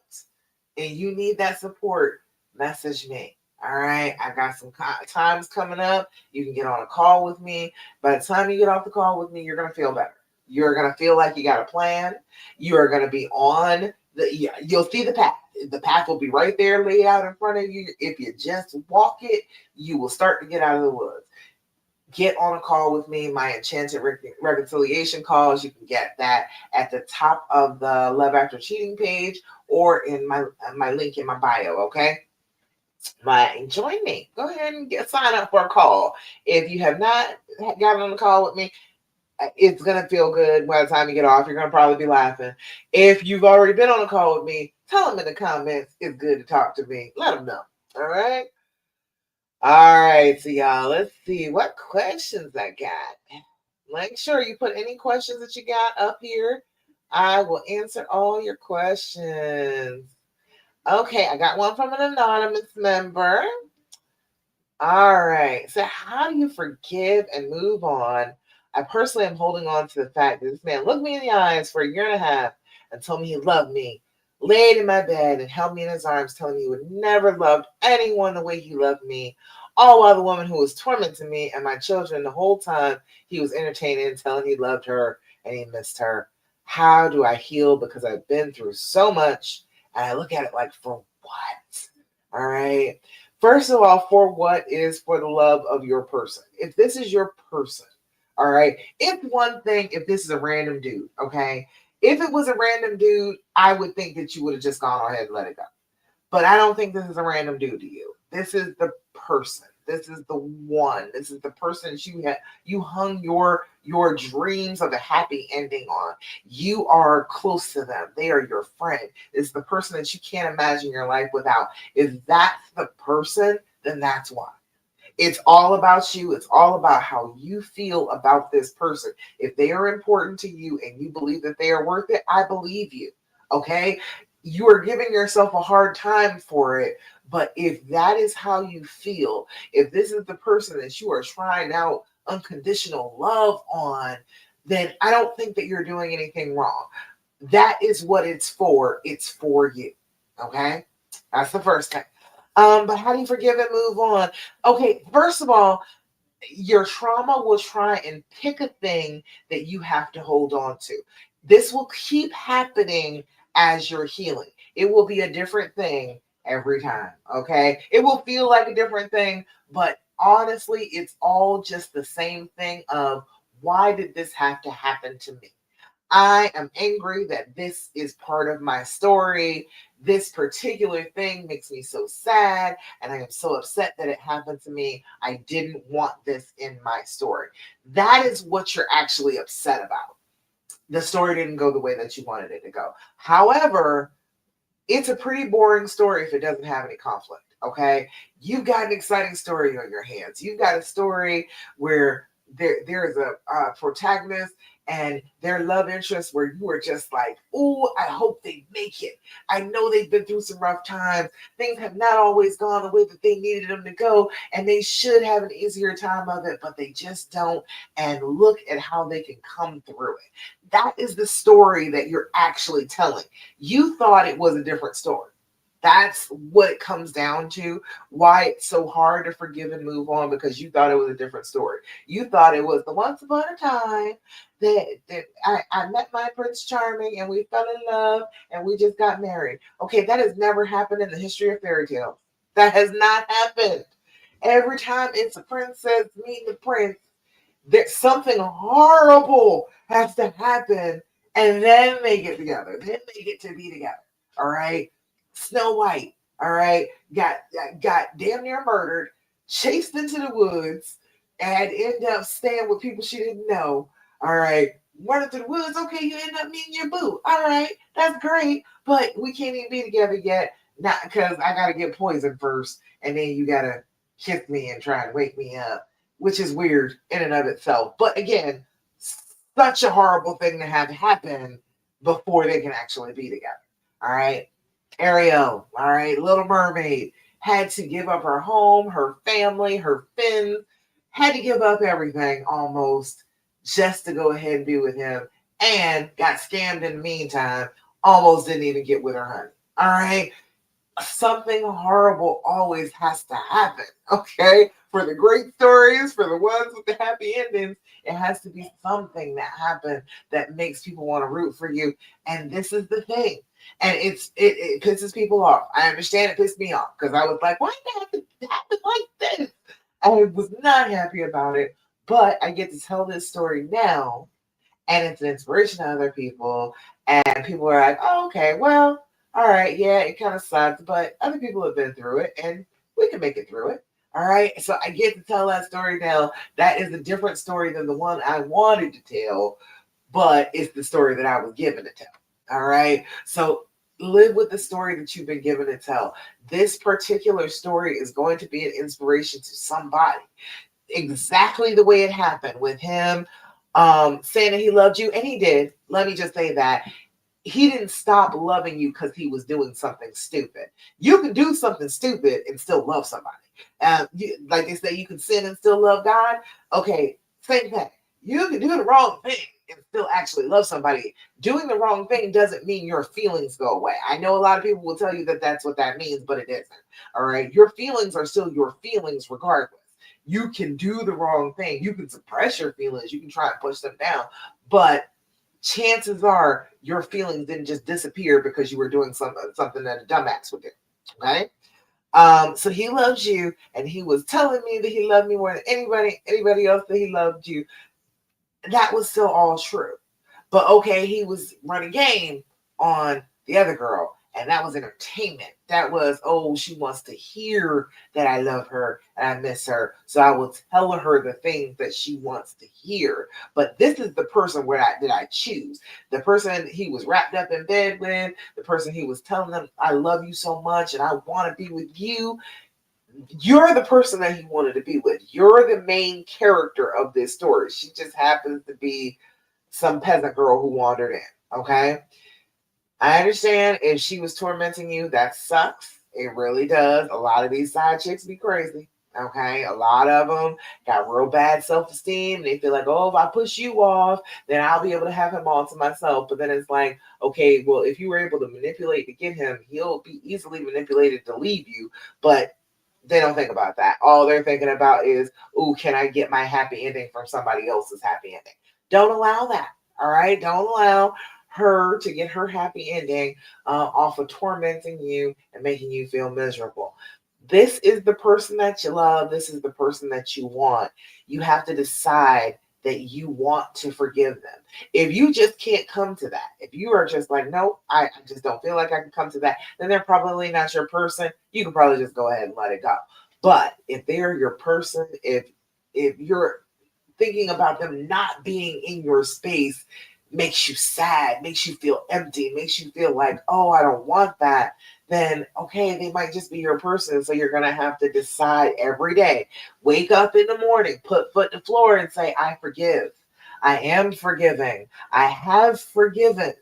and you need that support, message me. All right. I got some times coming up. You can get on a call with me. By the time you get off the call with me, you're going to feel better. You're going to feel like you got a plan. You are going to be on you'll see the path. The path will be right there laid out in front of you. If you just walk it, you will start to get out of the woods. Get on a call with me, my Enchanted Reconciliation calls. You can get that at the top of the Love After Cheating page or in my link in my bio, okay? Join me. Go ahead and sign up for a call. If you have not gotten on the call with me, it's going to feel good by the time you get off. You're going to probably be laughing. If you've already been on a call with me, tell them in the comments it's good to talk to me. Let them know, all right? All right, so y'all, let's see what questions I got. Make sure you put any questions that you got up here. I will answer all your questions. Okay, I got one from an anonymous member. All right, so how do you forgive and move on? I personally am holding on to the fact that this man looked me in the eyes for a year and a half and told me he loved me laid in my bed and held me in his arms, telling me he would never loved anyone the way he loved me. All while the woman who was tormenting me and my children the whole time he was entertaining and telling he loved her and he missed her. How do I heal? Because I've been through so much and I look at it like, for what? All right. First of all, for what is for the love of your person. If this is your person, all right. If one thing, if this is a random dude, okay. If it was a random dude, I would think that you would have just gone ahead and let it go. But I don't think this is a random dude to you. This is the person. This is the one. This is the person that you hung your dreams of a happy ending on. You are close to them. They are your friend. It's the person that you can't imagine your life without. If that's the person, then that's why. It's all about you. It's all about how you feel about this person. If they are important to you and you believe that they are worth it, I believe you. Okay? You are giving yourself a hard time for it. But if that is how you feel, if this is the person that you are trying out unconditional love on, then I don't think that you're doing anything wrong. That is what it's for. It's for you. Okay? That's the first thing. But how do you forgive and move on? Okay, first of all, your trauma will try and pick a thing that you have to hold on to. This will keep happening as you're healing. It will be a different thing every time. Okay, it will feel like a different thing, but honestly, it's all just the same thing of, why did this have to happen to me? I am angry that this is part of my story. This particular thing makes me so sad, and I am so upset that it happened to me. I didn't want this in my story. That is what you're actually upset about. The story didn't go the way that you wanted it to go. However, it's a pretty boring story if it doesn't have any conflict. Okay, you've got an exciting story on your hands. You've got a story where there is a protagonist and their love interest where you are just like, oh, I hope they make it. I know they've been through some rough times. Things have not always gone the way that they needed them to go, and they should have an easier time of it, but they just don't. And look at how they can come through it. That is the story that you're actually telling. You thought it was a different story. That's what it comes down to. Why it's so hard to forgive and move on, because you thought it was a different story. You thought it was the once upon a time that I met my Prince Charming and we fell in love and we just got married. Okay, that has never happened in the history of fairy tales. That has not happened. Every time it's a princess meeting the prince, that something horrible has to happen, and then they get together. Then they get to be together. All right. Snow White, all right, got damn near murdered, chased into the woods, and ended up staying with people she didn't know. All right. Running through the woods. Okay, you end up meeting your boo. All right, that's great. But we can't even be together yet. Not because I gotta get poisoned first, and then you gotta kiss me and try and wake me up, which is weird in and of itself. But again, such a horrible thing to have happen before they can actually be together. All right. Ariel, all right, Little Mermaid, had to give up her home, her family, her fins, had to give up everything almost just to go ahead and be with him, and got scammed in the meantime, almost didn't even get with her honey. All right, something horrible always has to happen, okay? For the great stories, for the ones with the happy endings, it has to be something that happened that makes people want to root for you. And this is the thing. And it pisses people off. I understand it pissed me off because I was like, why did it happen like this? I was not happy about it. But I get to tell this story now, and it's an inspiration to other people. And people are like, oh, okay, well, all right, yeah, it kind of sucks, but other people have been through it and we can make it through it. All right. So I get to tell that story now. That is a different story than the one I wanted to tell, but it's the story that I was given to tell. All right. So live with the story that you've been given to tell. This particular story is going to be an inspiration to somebody. Exactly the way it happened with him saying that he loved you, and he did. Let me just say that he didn't stop loving you because he was doing something stupid. You can do something stupid and still love somebody. Like they say, you can sin and still love God. Okay, same thing. You can do the wrong thing and still actually love somebody. Doing the wrong thing doesn't mean your feelings go away. I know a lot of people will tell you that that's what that means, but it isn't. All right. Your feelings are still your feelings regardless. You can do the wrong thing. You can suppress your feelings. You can try and push them down. But chances are your feelings didn't just disappear because you were doing something that a dumbass would do. Okay. So he loves you, and he was telling me that he loved me more than anybody else that he loved you. That was still all true. But okay, he was running game on the other girl, and that was entertainment. That was, oh, she wants to hear that I love her and I miss her. So I will tell her the things that she wants to hear. But this is the person that I choose. The person he was wrapped up in bed with, the person he was telling them, I love you so much and I want to be with you. You're the person that he wanted to be with. You're the main character of this story. She just happens to be some peasant girl who wandered in. Okay. I understand if she was tormenting you, that sucks. It really does. A lot of these side chicks be crazy. Okay. A lot of them got real bad self esteem. They feel like, oh, if I push you off, then I'll be able to have him all to myself. But then it's like, okay, well, if you were able to manipulate to get him, he'll be easily manipulated to leave you. But they don't think about that. All they're thinking about is, oh, can I get my happy ending from somebody else's happy ending? Don't allow that. All right. Don't allow her to get her happy ending off of tormenting you and making you feel miserable. This is the person that you love. This is the person that you want. You have to decide that you want to forgive them. If you just can't come to that, if you are just like, no, I just don't feel like I can come to that, then they're probably not your person. You can probably just go ahead and let it go. But if they're your person, if you're thinking about them not being in your space makes you sad, makes you feel empty, makes you feel like, oh, I don't want that, then okay, they might just be your person. So you're going to have to decide every day. Wake up in the morning, put foot to floor and say, I forgive. I am forgiving. I have forgiven.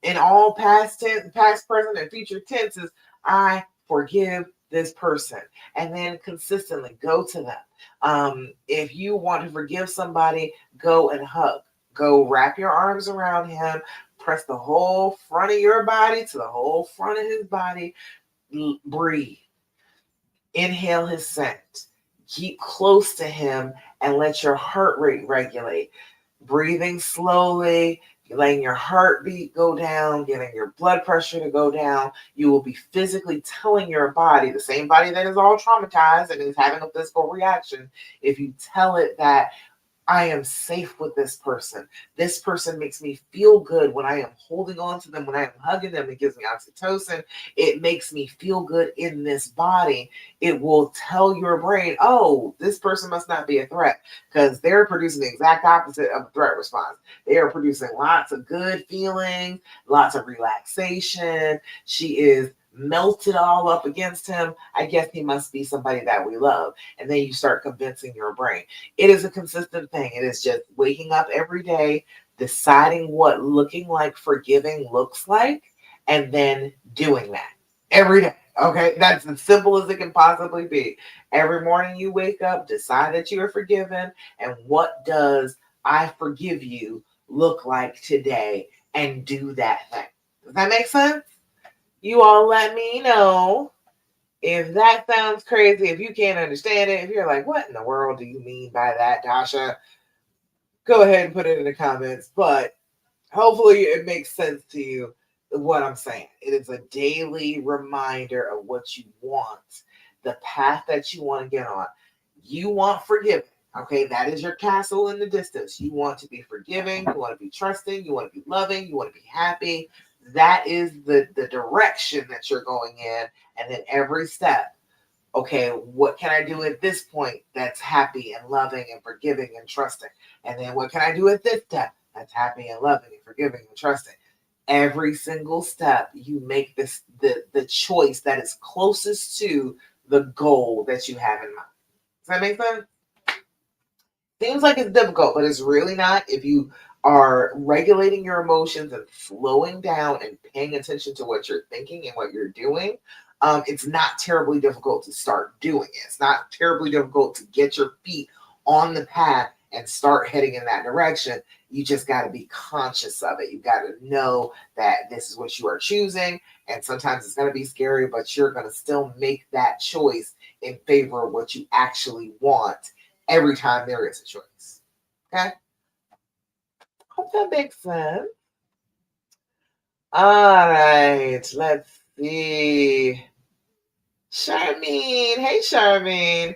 In all past tense, past, present, and future tenses, I forgive this person. And then consistently go to them. If you want to forgive somebody, go and hug. Go wrap your arms around him, press the whole front of your body to the whole front of his body. Breathe. Inhale his scent. Keep close to him and let your heart rate regulate. Breathing slowly, letting your heartbeat go down, getting your blood pressure to go down. You will be physically telling your body, the same body that is all traumatized and is having a physical reaction, if you tell it that I am safe with this person. This person makes me feel good when I am holding on to them, when I am hugging them. It gives me oxytocin. It makes me feel good in this body. It will tell your brain, oh, this person must not be a threat, because they're producing the exact opposite of a threat response. They are producing lots of good feelings, lots of relaxation. She is melted all up against him. I guess he must be somebody that we love. And then you start convincing your brain. It is a consistent thing. It is just waking up every day, deciding what looking like forgiving looks like, and then doing that every day. Okay, that's as simple as it can possibly be. Every morning you wake up, decide that you are forgiven, and what does I forgive you look like today, and do that thing. Does that make sense? You all let me know if that sounds crazy, if you can't understand it, if you're like, what in the world do you mean by that, Dasha? Go ahead and put it in the comments. But hopefully it makes sense to you what I'm saying. It is a daily reminder of what you want, the path that you want to get on. You want forgiving. Okay, that is your castle in the distance. You want to be forgiving, you want to be trusting, you want to be loving, you want to be happy. That is the direction that you're going in. And then every step, okay, what can I do at this point that's happy and loving and forgiving and trusting? And then what can I do at this step that's happy and loving and forgiving and trusting? Every single step, you make this the choice that is closest to the goal that you have in mind. Does that make sense? Seems like it's difficult, but it's really not. If you are regulating your emotions and slowing down and paying attention to what you're thinking and what you're doing, it's not terribly difficult to start doing it. It's not terribly difficult to get your feet on the path and start heading in that direction. You just got to be conscious of it. You got to know that this is what you are choosing. And sometimes it's going to be scary, but you're going to still make that choice in favor of what you actually want every time there is a choice. Okay? Hope that makes sense. All right, let's see. Charmaine. Hey, Charmaine.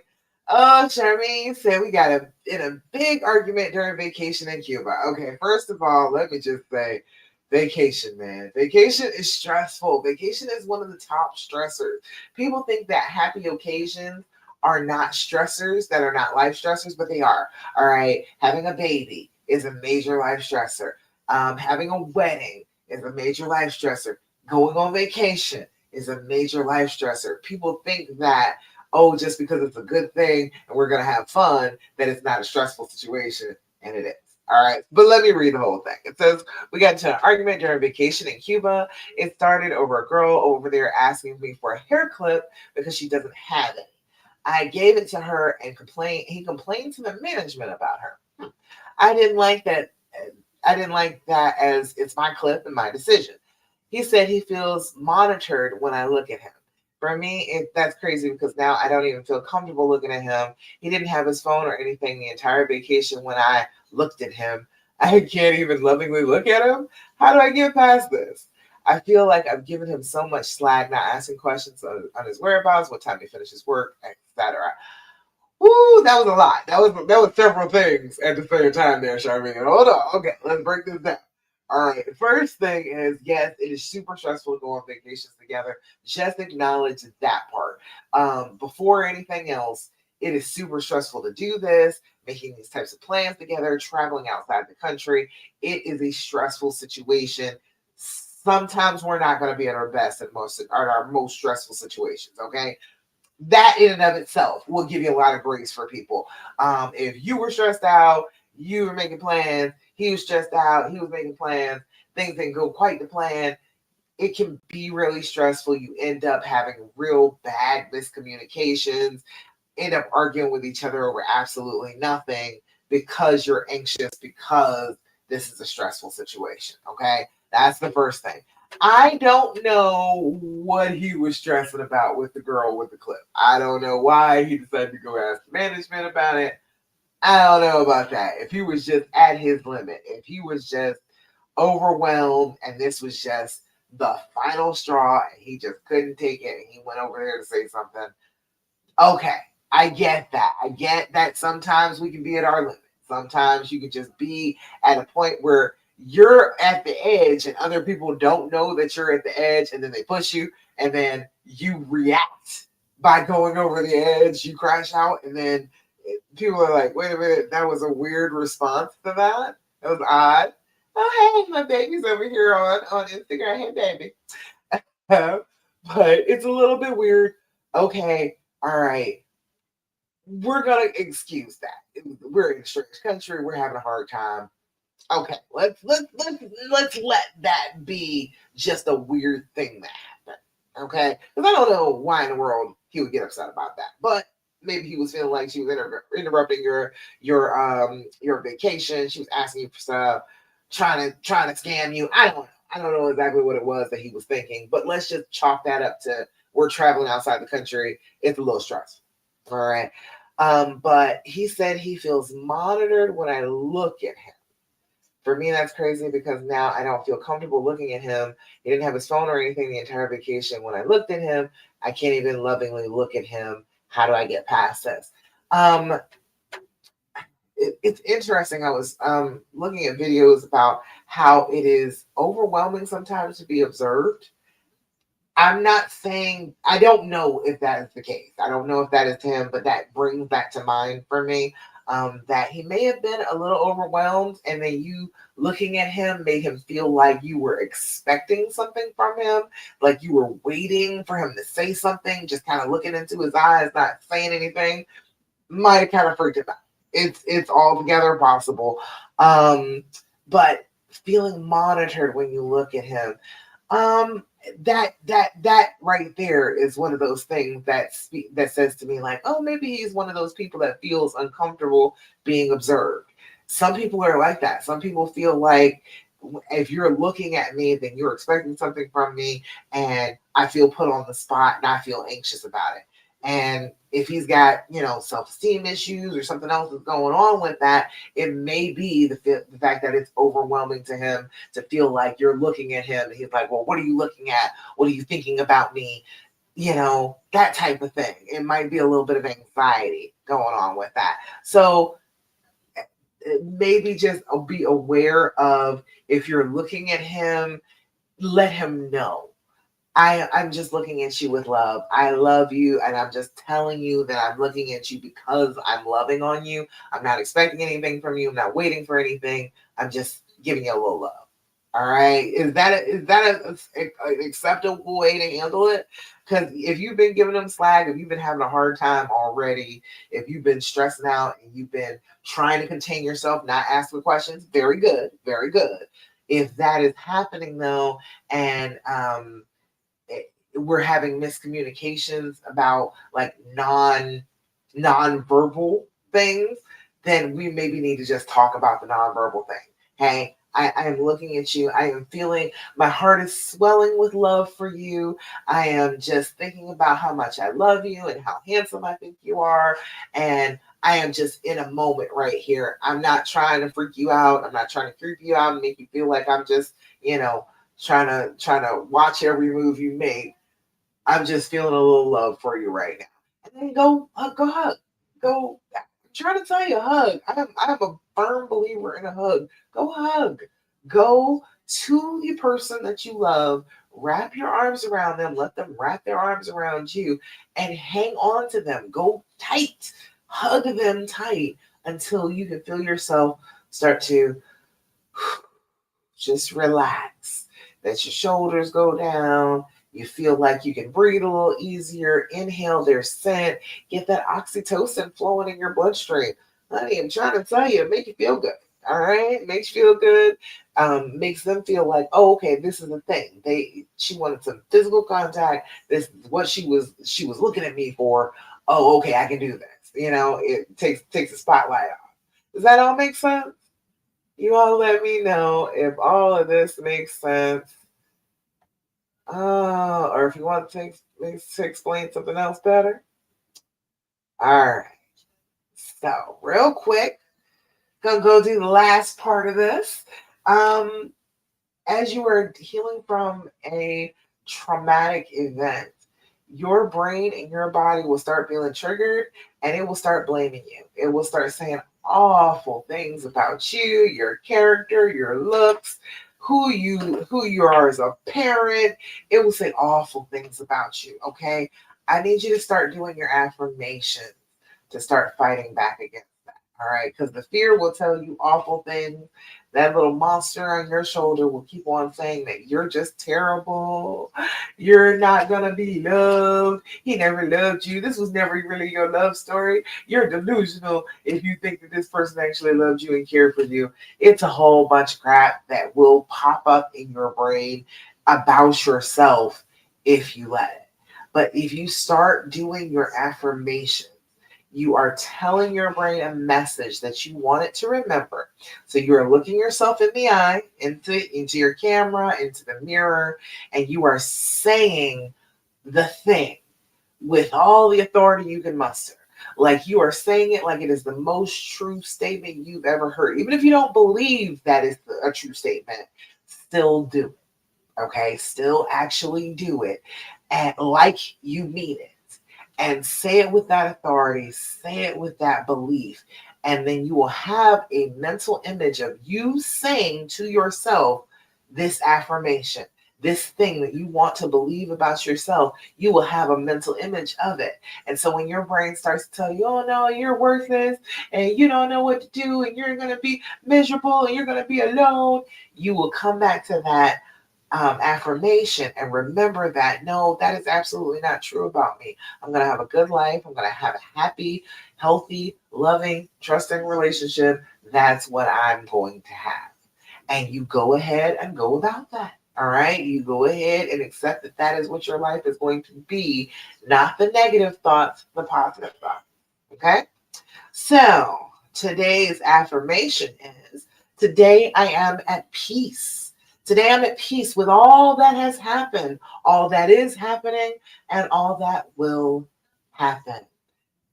Oh, Charmaine said we got in a big argument during vacation in Cuba. Okay, first of all, let me just say, vacation, man. Vacation is stressful. Vacation is one of the top stressors. People think that happy occasions are not stressors, that are not life stressors, but they are. All right, having a baby is a major life stressor. Having a wedding is a major life stressor. Going on vacation is a major life stressor. People think that, oh, just because it's a good thing and we're going to have fun, that it's not a stressful situation. And it is. All right. But let me read the whole thing. It says, we got into an argument during vacation in Cuba. It started over a girl over there asking me for a hair clip because she doesn't have it. I gave it to her and he complained to the management about her. I didn't like that. I didn't like that as it's my clip and my decision. He said he feels monitored when I look at him. For me, that's crazy because now I don't even feel comfortable looking at him. He didn't have his phone or anything the entire vacation when I looked at him. I can't even lovingly look at him. How do I get past this? I feel like I've given him so much slack, not asking questions on his whereabouts, what time he finishes work, etc. Woo, that was a lot. That was several things at the same time there, Charmaine. Hold on. Okay, let's break this down. All right. The first thing is, yes, it is super stressful to go on vacations together. Just acknowledge that part. Before anything else, it is super stressful to do this, making these types of plans together, traveling outside the country. It is a stressful situation. Sometimes we're not going to be at our best at our most stressful situations. Okay, that in and of itself will give you a lot of grace for people. If you were stressed out, you were making plans, he was stressed out, he was making plans, things didn't go quite to plan, it can be really stressful. You end up having real bad miscommunications, end up arguing with each other over absolutely nothing because you're anxious, because this is a stressful situation. Okay, that's the first thing. I don't know what he was stressing about with the girl with the clip. I don't know why he decided to go ask management about it. I don't know about that. If he was just at his limit, if he was just overwhelmed and this was just the final straw and he just couldn't take it and he went over there to say something, okay, I get that. I get that sometimes we can be at our limit. Sometimes you can just be at a point where you're at the edge and other people don't know that you're at the edge and then they push you and then you react by going over the edge. You crash out and then people are like, wait a minute, that was a weird response to that. That was odd. Oh, hey, my baby's over here on Instagram. Hey, baby. But it's a little bit weird. Okay, all right, we're gonna excuse that. We're in a strange country. We're having a hard time. Okay, let's let that be just a weird thing that happened. Okay, because I don't know why in the world he would get upset about that, but maybe he was feeling like she was interrupting your vacation. She was asking you for stuff, trying to scam you. I don't know exactly what it was that he was thinking, but let's just chalk that up to we're traveling outside the country. It's a little stressful. All right. But he said he feels monitored when I look at him. For me, that's crazy because now I don't feel comfortable looking at him. He didn't have his phone or anything the entire vacation. When I looked at him, I can't even lovingly look at him. How do I get past this? It's interesting. I was looking at videos about how it is overwhelming sometimes to be observed. I'm not saying, I don't know if that is the case. I don't know if that is him, but that brings that to mind for me. That he may have been a little overwhelmed, and then you looking at him made him feel like you were expecting something from him, like you were waiting for him to say something, just kind of looking into his eyes, not saying anything. Might have kind of freaked him out. It's altogether possible. But feeling monitored when you look at him. that right there is one of those things that says to me like, oh, maybe he's one of those people that feels uncomfortable being observed. Some people are like that. Some people feel like if you're looking at me, then you're expecting something from me, and I feel put on the spot and I feel anxious about it. And if he's got, self-esteem issues or something else is going on with that, it may be the fact that it's overwhelming to him to feel like you're looking at him and he's like, well, what are you looking at? What are you thinking about me? That type of thing. It might be a little bit of anxiety going on with that. So maybe just be aware of, if you're looking at him, let him know. I'm just looking at you with love. I love you, and I'm just telling you that I'm looking at you because I'm loving on you. I'm not expecting anything from you. I'm not waiting for anything. I'm just giving you a little love. All right. An acceptable way to handle it? Because if you've been giving them slack, if you've been having a hard time already, if you've been stressing out and you've been trying to contain yourself, not asking questions, very good, very good. If that is happening though, and we're having miscommunications about like non-verbal things, then we maybe need to just talk about the nonverbal thing. Hey, I am looking at you. I am feeling, my heart is swelling with love for you. I am just thinking about how much I love you and how handsome I think you are. And I am just in a moment right here. I'm not trying to freak you out. I'm not trying to creep you out and make you feel like I'm just, trying to watch every move you make. I'm just feeling a little love for you right now. And then go hug. Go. I'm trying to tell you, hug. I'm a firm believer in a hug. Go hug. Go to the person that you love. Wrap your arms around them. Let them wrap their arms around you and hang on to them. Go tight. Hug them tight until you can feel yourself start to just relax. Let your shoulders go down. You feel like you can breathe a little easier. Inhale their scent. Get that oxytocin flowing in your bloodstream. Honey, I'm trying to tell you, make you feel good. All right, makes you feel good. Makes them feel like, oh, okay, this is the thing. She wanted some physical contact. This is what she was looking at me for. Oh, okay, I can do this. It takes the spotlight off. Does that all make sense? You all let me know if all of this makes sense. Or if you want to explain something else better. All right. So, real quick, gonna go do the last part of this. Um, as you are healing from a traumatic event, your brain and your body will start feeling triggered and it will start blaming you. It will start saying awful things about you, your character, your looks, who you are as a parent. It will say awful things about you, okay? I need you to start doing your affirmations to start fighting back against that. All right, because the fear will tell you awful things. That little monster on your shoulder will keep on saying that you're just terrible. You're not going to be loved. He never loved you. This was never really your love story. You're delusional if you think that this person actually loved you and cared for you. It's a whole bunch of crap that will pop up in your brain about yourself if you let it. But if you start doing your affirmations, you are telling your brain a message that you want it to remember. So you are looking yourself in the eye, into your camera, into the mirror, and you are saying the thing with all the authority you can muster. Like you are saying it like it is the most true statement you've ever heard. Even if you don't believe that is a true statement, still do it. Okay? Still actually do it. And like you mean it. And say it with that authority, say it with that belief. And then you will have a mental image of you saying to yourself this affirmation, this thing that you want to believe about yourself. You will have a mental image of it. And so when your brain starts to tell you, oh no, you're worthless and you don't know what to do and you're going to be miserable and you're going to be alone, you will come back to that affirmation and remember that no, that is absolutely not true about me. I'm going to have a good life. I'm going to have a happy, healthy, loving, trusting relationship. That's what I'm going to have. And you go ahead and go about that. All right. You go ahead and accept that that is what your life is going to be, not the negative thoughts, the positive thoughts. Okay. So today's affirmation is today I am at peace. Today I'm at peace with all that has happened, all that is happening, and all that will happen.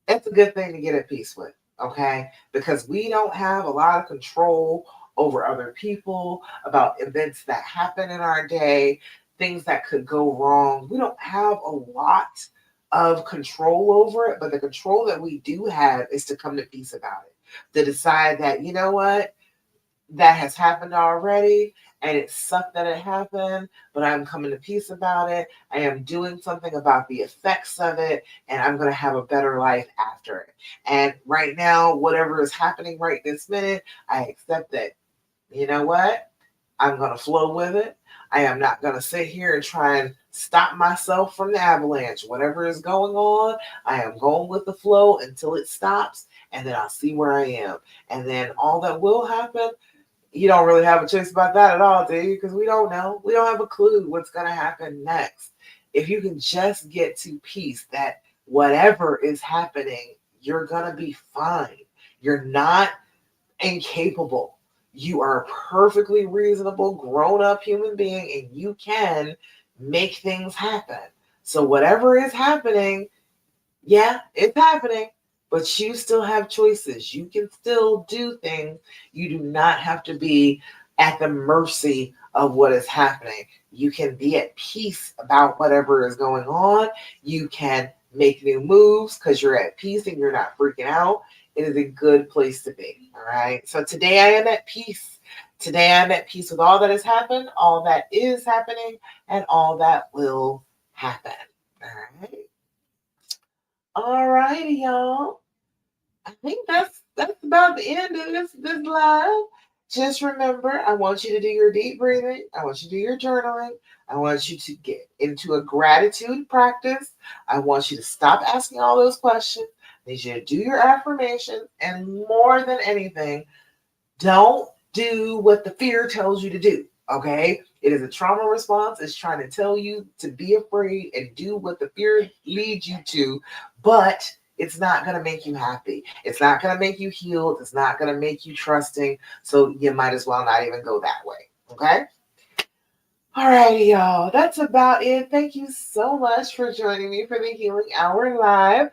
It's a good thing to get at peace with, okay? Because we don't have a lot of control over other people, about events that happen in our day, things that could go wrong. We don't have a lot of control over it, but the control that we do have is to come to peace about it, to decide that, you know what, that has happened already and it sucked that it happened, but I'm coming to peace about it. I am doing something about the effects of it, and I'm going to have a better life after it. And right now, whatever is happening right this minute, I accept that, you know what? I'm going to flow with it. I am not going to sit here and try and stop myself from the avalanche. Whatever is going on, I am going with the flow until it stops, and then I'll see where I am. And then all that will happen, you don't really have a choice about that at all, do you? Because we don't know. We don't have a clue what's going to happen next. If you can just get to peace that whatever is happening, you're going to be fine. You're not incapable. You are a perfectly reasonable, grown up human being, and you can make things happen. So, whatever is happening, yeah, it's happening, but you still have choices. You can still do things. You do not have to be at the mercy of what is happening. You can be at peace about whatever is going on. You can make new moves because you're at peace and you're not freaking out. It is a good place to be. All right. So today I am at peace. Today I'm at peace with all that has happened, all that is happening, and all that will happen. All right. All righty, y'all. I think that's about the end of this live. Just remember, I want you to do your deep breathing. I want you to do your journaling. I want you to get into a gratitude practice. I want you to stop asking all those questions. I need you to do your affirmations, and more than anything, don't do what the fear tells you to do. Okay? It is a trauma response. It's trying to tell you to be afraid and do what the fear leads you to, but it's not going to make you happy. It's not going to make you healed. It's not going to make you trusting. So you might as well not even go that way. Okay? All righty, y'all. That's about it. Thank you so much for joining me for the Healing Hour Live.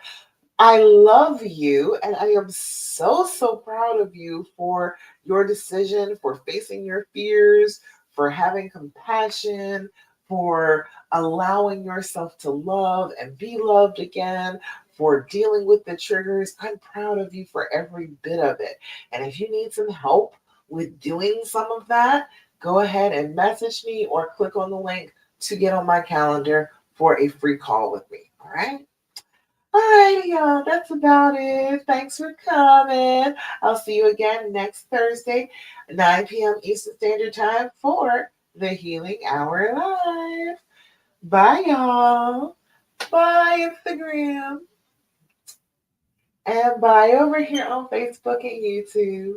I love you, and I am so, so proud of you for your decision, for facing your fears, for having compassion, for allowing yourself to love and be loved again, for dealing with the triggers. I'm proud of you for every bit of it. And if you need some help with doing some of that, go ahead and message me or click on the link to get on my calendar for a free call with me. All right? All right, y'all. That's about it. Thanks for coming. I'll see you again next Thursday, 9 p.m. Eastern Standard Time for the Healing Hour Live. Bye, y'all. Bye, Instagram. And bye over here on Facebook and YouTube.